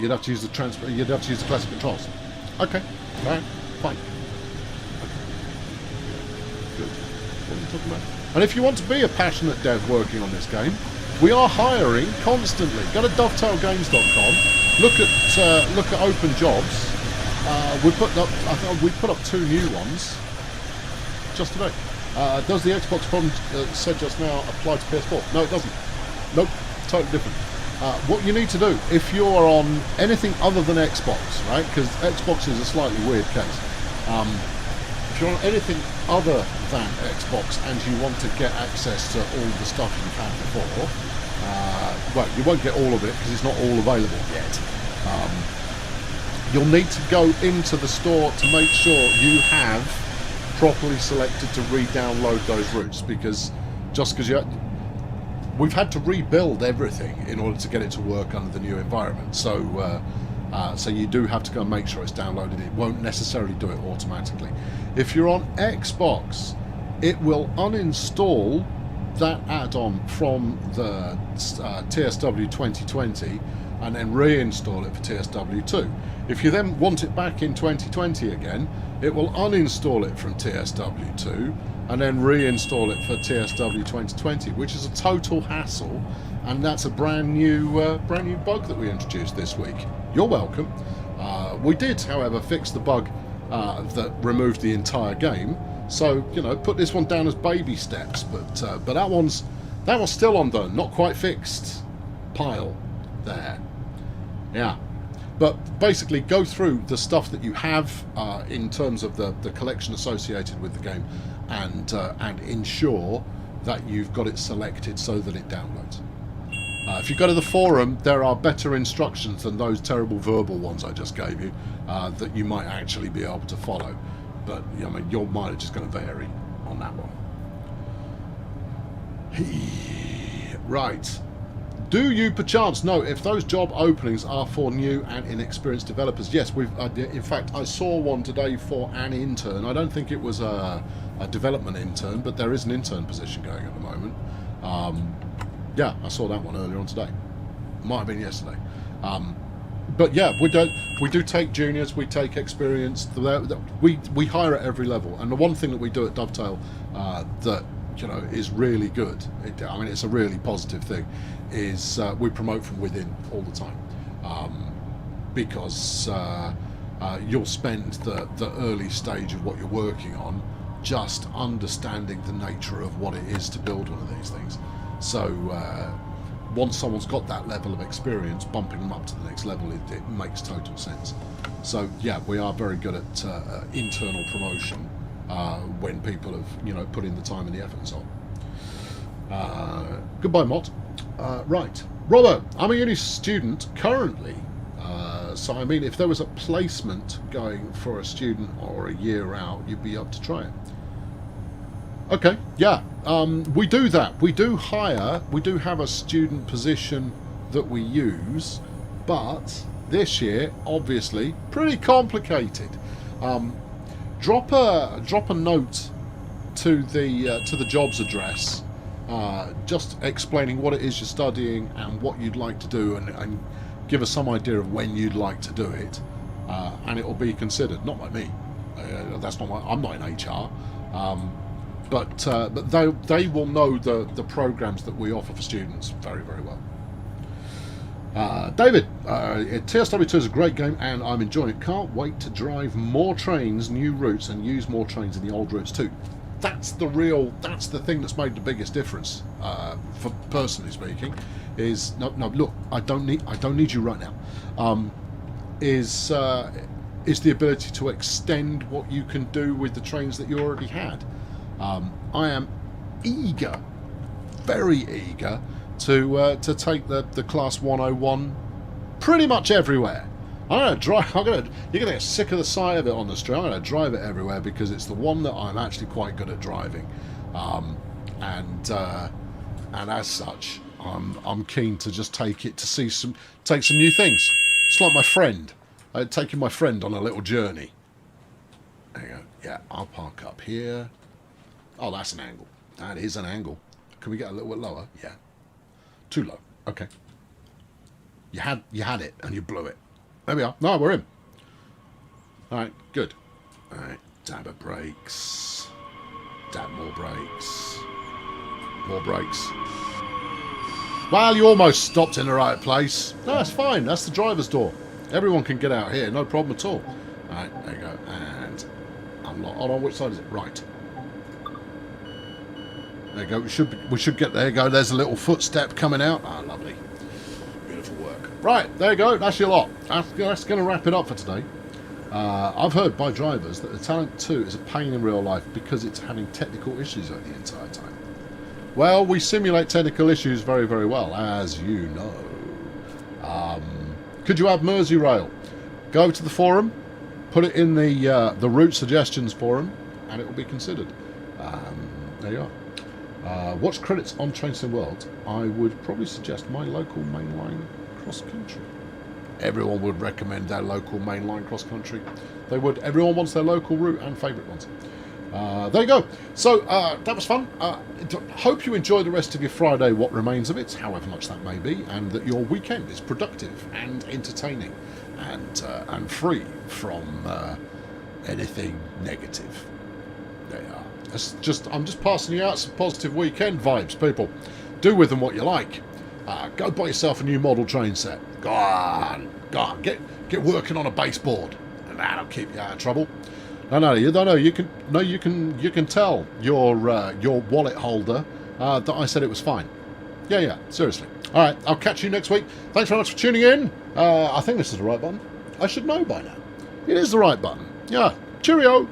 You'd have to use the You'd have to use the classic controls. Okay, all right, fine. Good. What are you talking about? And if you want to be a passionate dev working on this game, we are hiring constantly. Go to dovetailgames.com. Look at open jobs. We put up 2 new ones just today. Does the Xbox problem said just now apply to PS4? No, it doesn't. Nope, totally different. What you need to do, if you're on anything other than Xbox, right? Because Xbox is a slightly weird case. If you're on anything other than Xbox and you want to get access to all the stuff you've had before, well, you won't get all of it because it's not all available yet. You'll need to go into the store to make sure you have properly selected to re-download those routes, because just because we've had to rebuild everything in order to get it to work under the new environment. So so you do have to go and make sure it's downloaded. It won't necessarily do it automatically. If you're on Xbox, it will uninstall that add-on from the TSW 2020 and then reinstall it for TSW 2. If you then want it back in 2020 again, it will uninstall it from TSW 2 and then reinstall it for TSW 2020, which is a total hassle, and that's a brand new bug that we introduced this week. You're welcome. We did, however, fix the bug that removed the entire game. So, you know, put this one down as baby steps, but that one's still on the not quite fixed pile there. Yeah. But basically, go through the stuff that you have in terms of the collection associated with the game, and ensure that you've got it selected so that it downloads. If you go to the forum, there are better instructions than those terrible verbal ones I just gave you that you might actually be able to follow. But I mean, your mileage is going to vary on that one. Right. Do you perchance know if those job openings are for new and inexperienced developers? Yes, we've. In fact, I saw one today for an intern. I don't think it was a development intern, but there is an intern position going at the moment. Yeah, I saw that one earlier on today. Might have been yesterday. But yeah, we do take juniors, we take experienced. We hire at every level, and the one thing that we do at Dovetail that is really good. I mean, it's a really positive thing. Is we promote from within all the time, because you'll spend the early stage of what you're working on just understanding the nature of what it is to build one of these things. So once someone's got that level of experience, bumping them up to the next level, it makes total sense. So yeah, we are very good at internal promotion when people have put in the time and the effort and so on. Goodbye, Mott. Right, Robert, I'm a uni student currently, so I mean, if there was a placement going for a student or a year out, you'd be up to try it. Okay, yeah, we do that. We do hire, we do have a student position that we use, but this year, obviously, pretty complicated. Drop a note to the jobs address, just explaining what it is you're studying and what you'd like to do, and give us some idea of when you'd like to do it, and it will be considered. Not by me. That's not I'm not in HR. But they will know the programs that we offer for students very, very well. David, TSW2 is a great game and I'm enjoying it. Can't wait to drive more trains, new routes, and use more trains in the old routes too. that's the thing that's made the biggest difference, for personally speaking, is no, look, I don't need you right now, is the ability to extend what you can do with the trains that you already had. I am eager, very eager, to take the Class 101 pretty much everywhere. You're gonna get sick of the sight of it on the street. I'm gonna drive it everywhere because it's the one that I'm actually quite good at driving, and as such, I'm keen to just take it to take some new things. It's like my friend, taking my friend on a little journey. There you go. Yeah, I'll park up here. Oh, that's an angle. That is an angle. Can we get a little bit lower? Yeah. Too low. Okay. You had it and you blew it. There we are. No, we're in. Alright, good. Alright, dab of brakes. Dab more brakes. More brakes. Well, you almost stopped in the right place. No, that's fine. That's the driver's door. Everyone can get out here. No problem at all. Alright, there you go. And unlock. Hold on, which side is it? Right. There you go. We should get there. You go. There's a little footstep coming out. Ah, lovely. Beautiful work. Right, there you go. That's your lot. That's going to wrap it up for today. I've heard by drivers that the Talent 2 is a pain in real life because it's having technical issues the entire time. Well, we simulate technical issues very, very well, as you know. Could you add Merseyrail? Go to the forum, put it in the route suggestions forum, and it will be considered. There you are. Watch credits on Trains in the World. I would probably suggest my local mainline cross-country. Everyone would recommend their local mainline cross-country. They would. Everyone wants their local route and favourite ones. There you go. So, that was fun. Hope you enjoy the rest of your Friday, what remains of it, however much that may be, and that your weekend is productive and entertaining and free from anything negative. There you are. I'm just passing you out some positive weekend vibes, people. Do with them what you like. Go buy yourself a new model train set. Go on. Get working on a baseboard, and that'll keep you out of trouble. No, you don't know. You can tell your wallet holder that I said it was fine. Yeah, seriously. All right, I'll catch you next week. Thanks very much for tuning in. I think this is the right button. I should know by now. It is the right button. Yeah. Cheerio.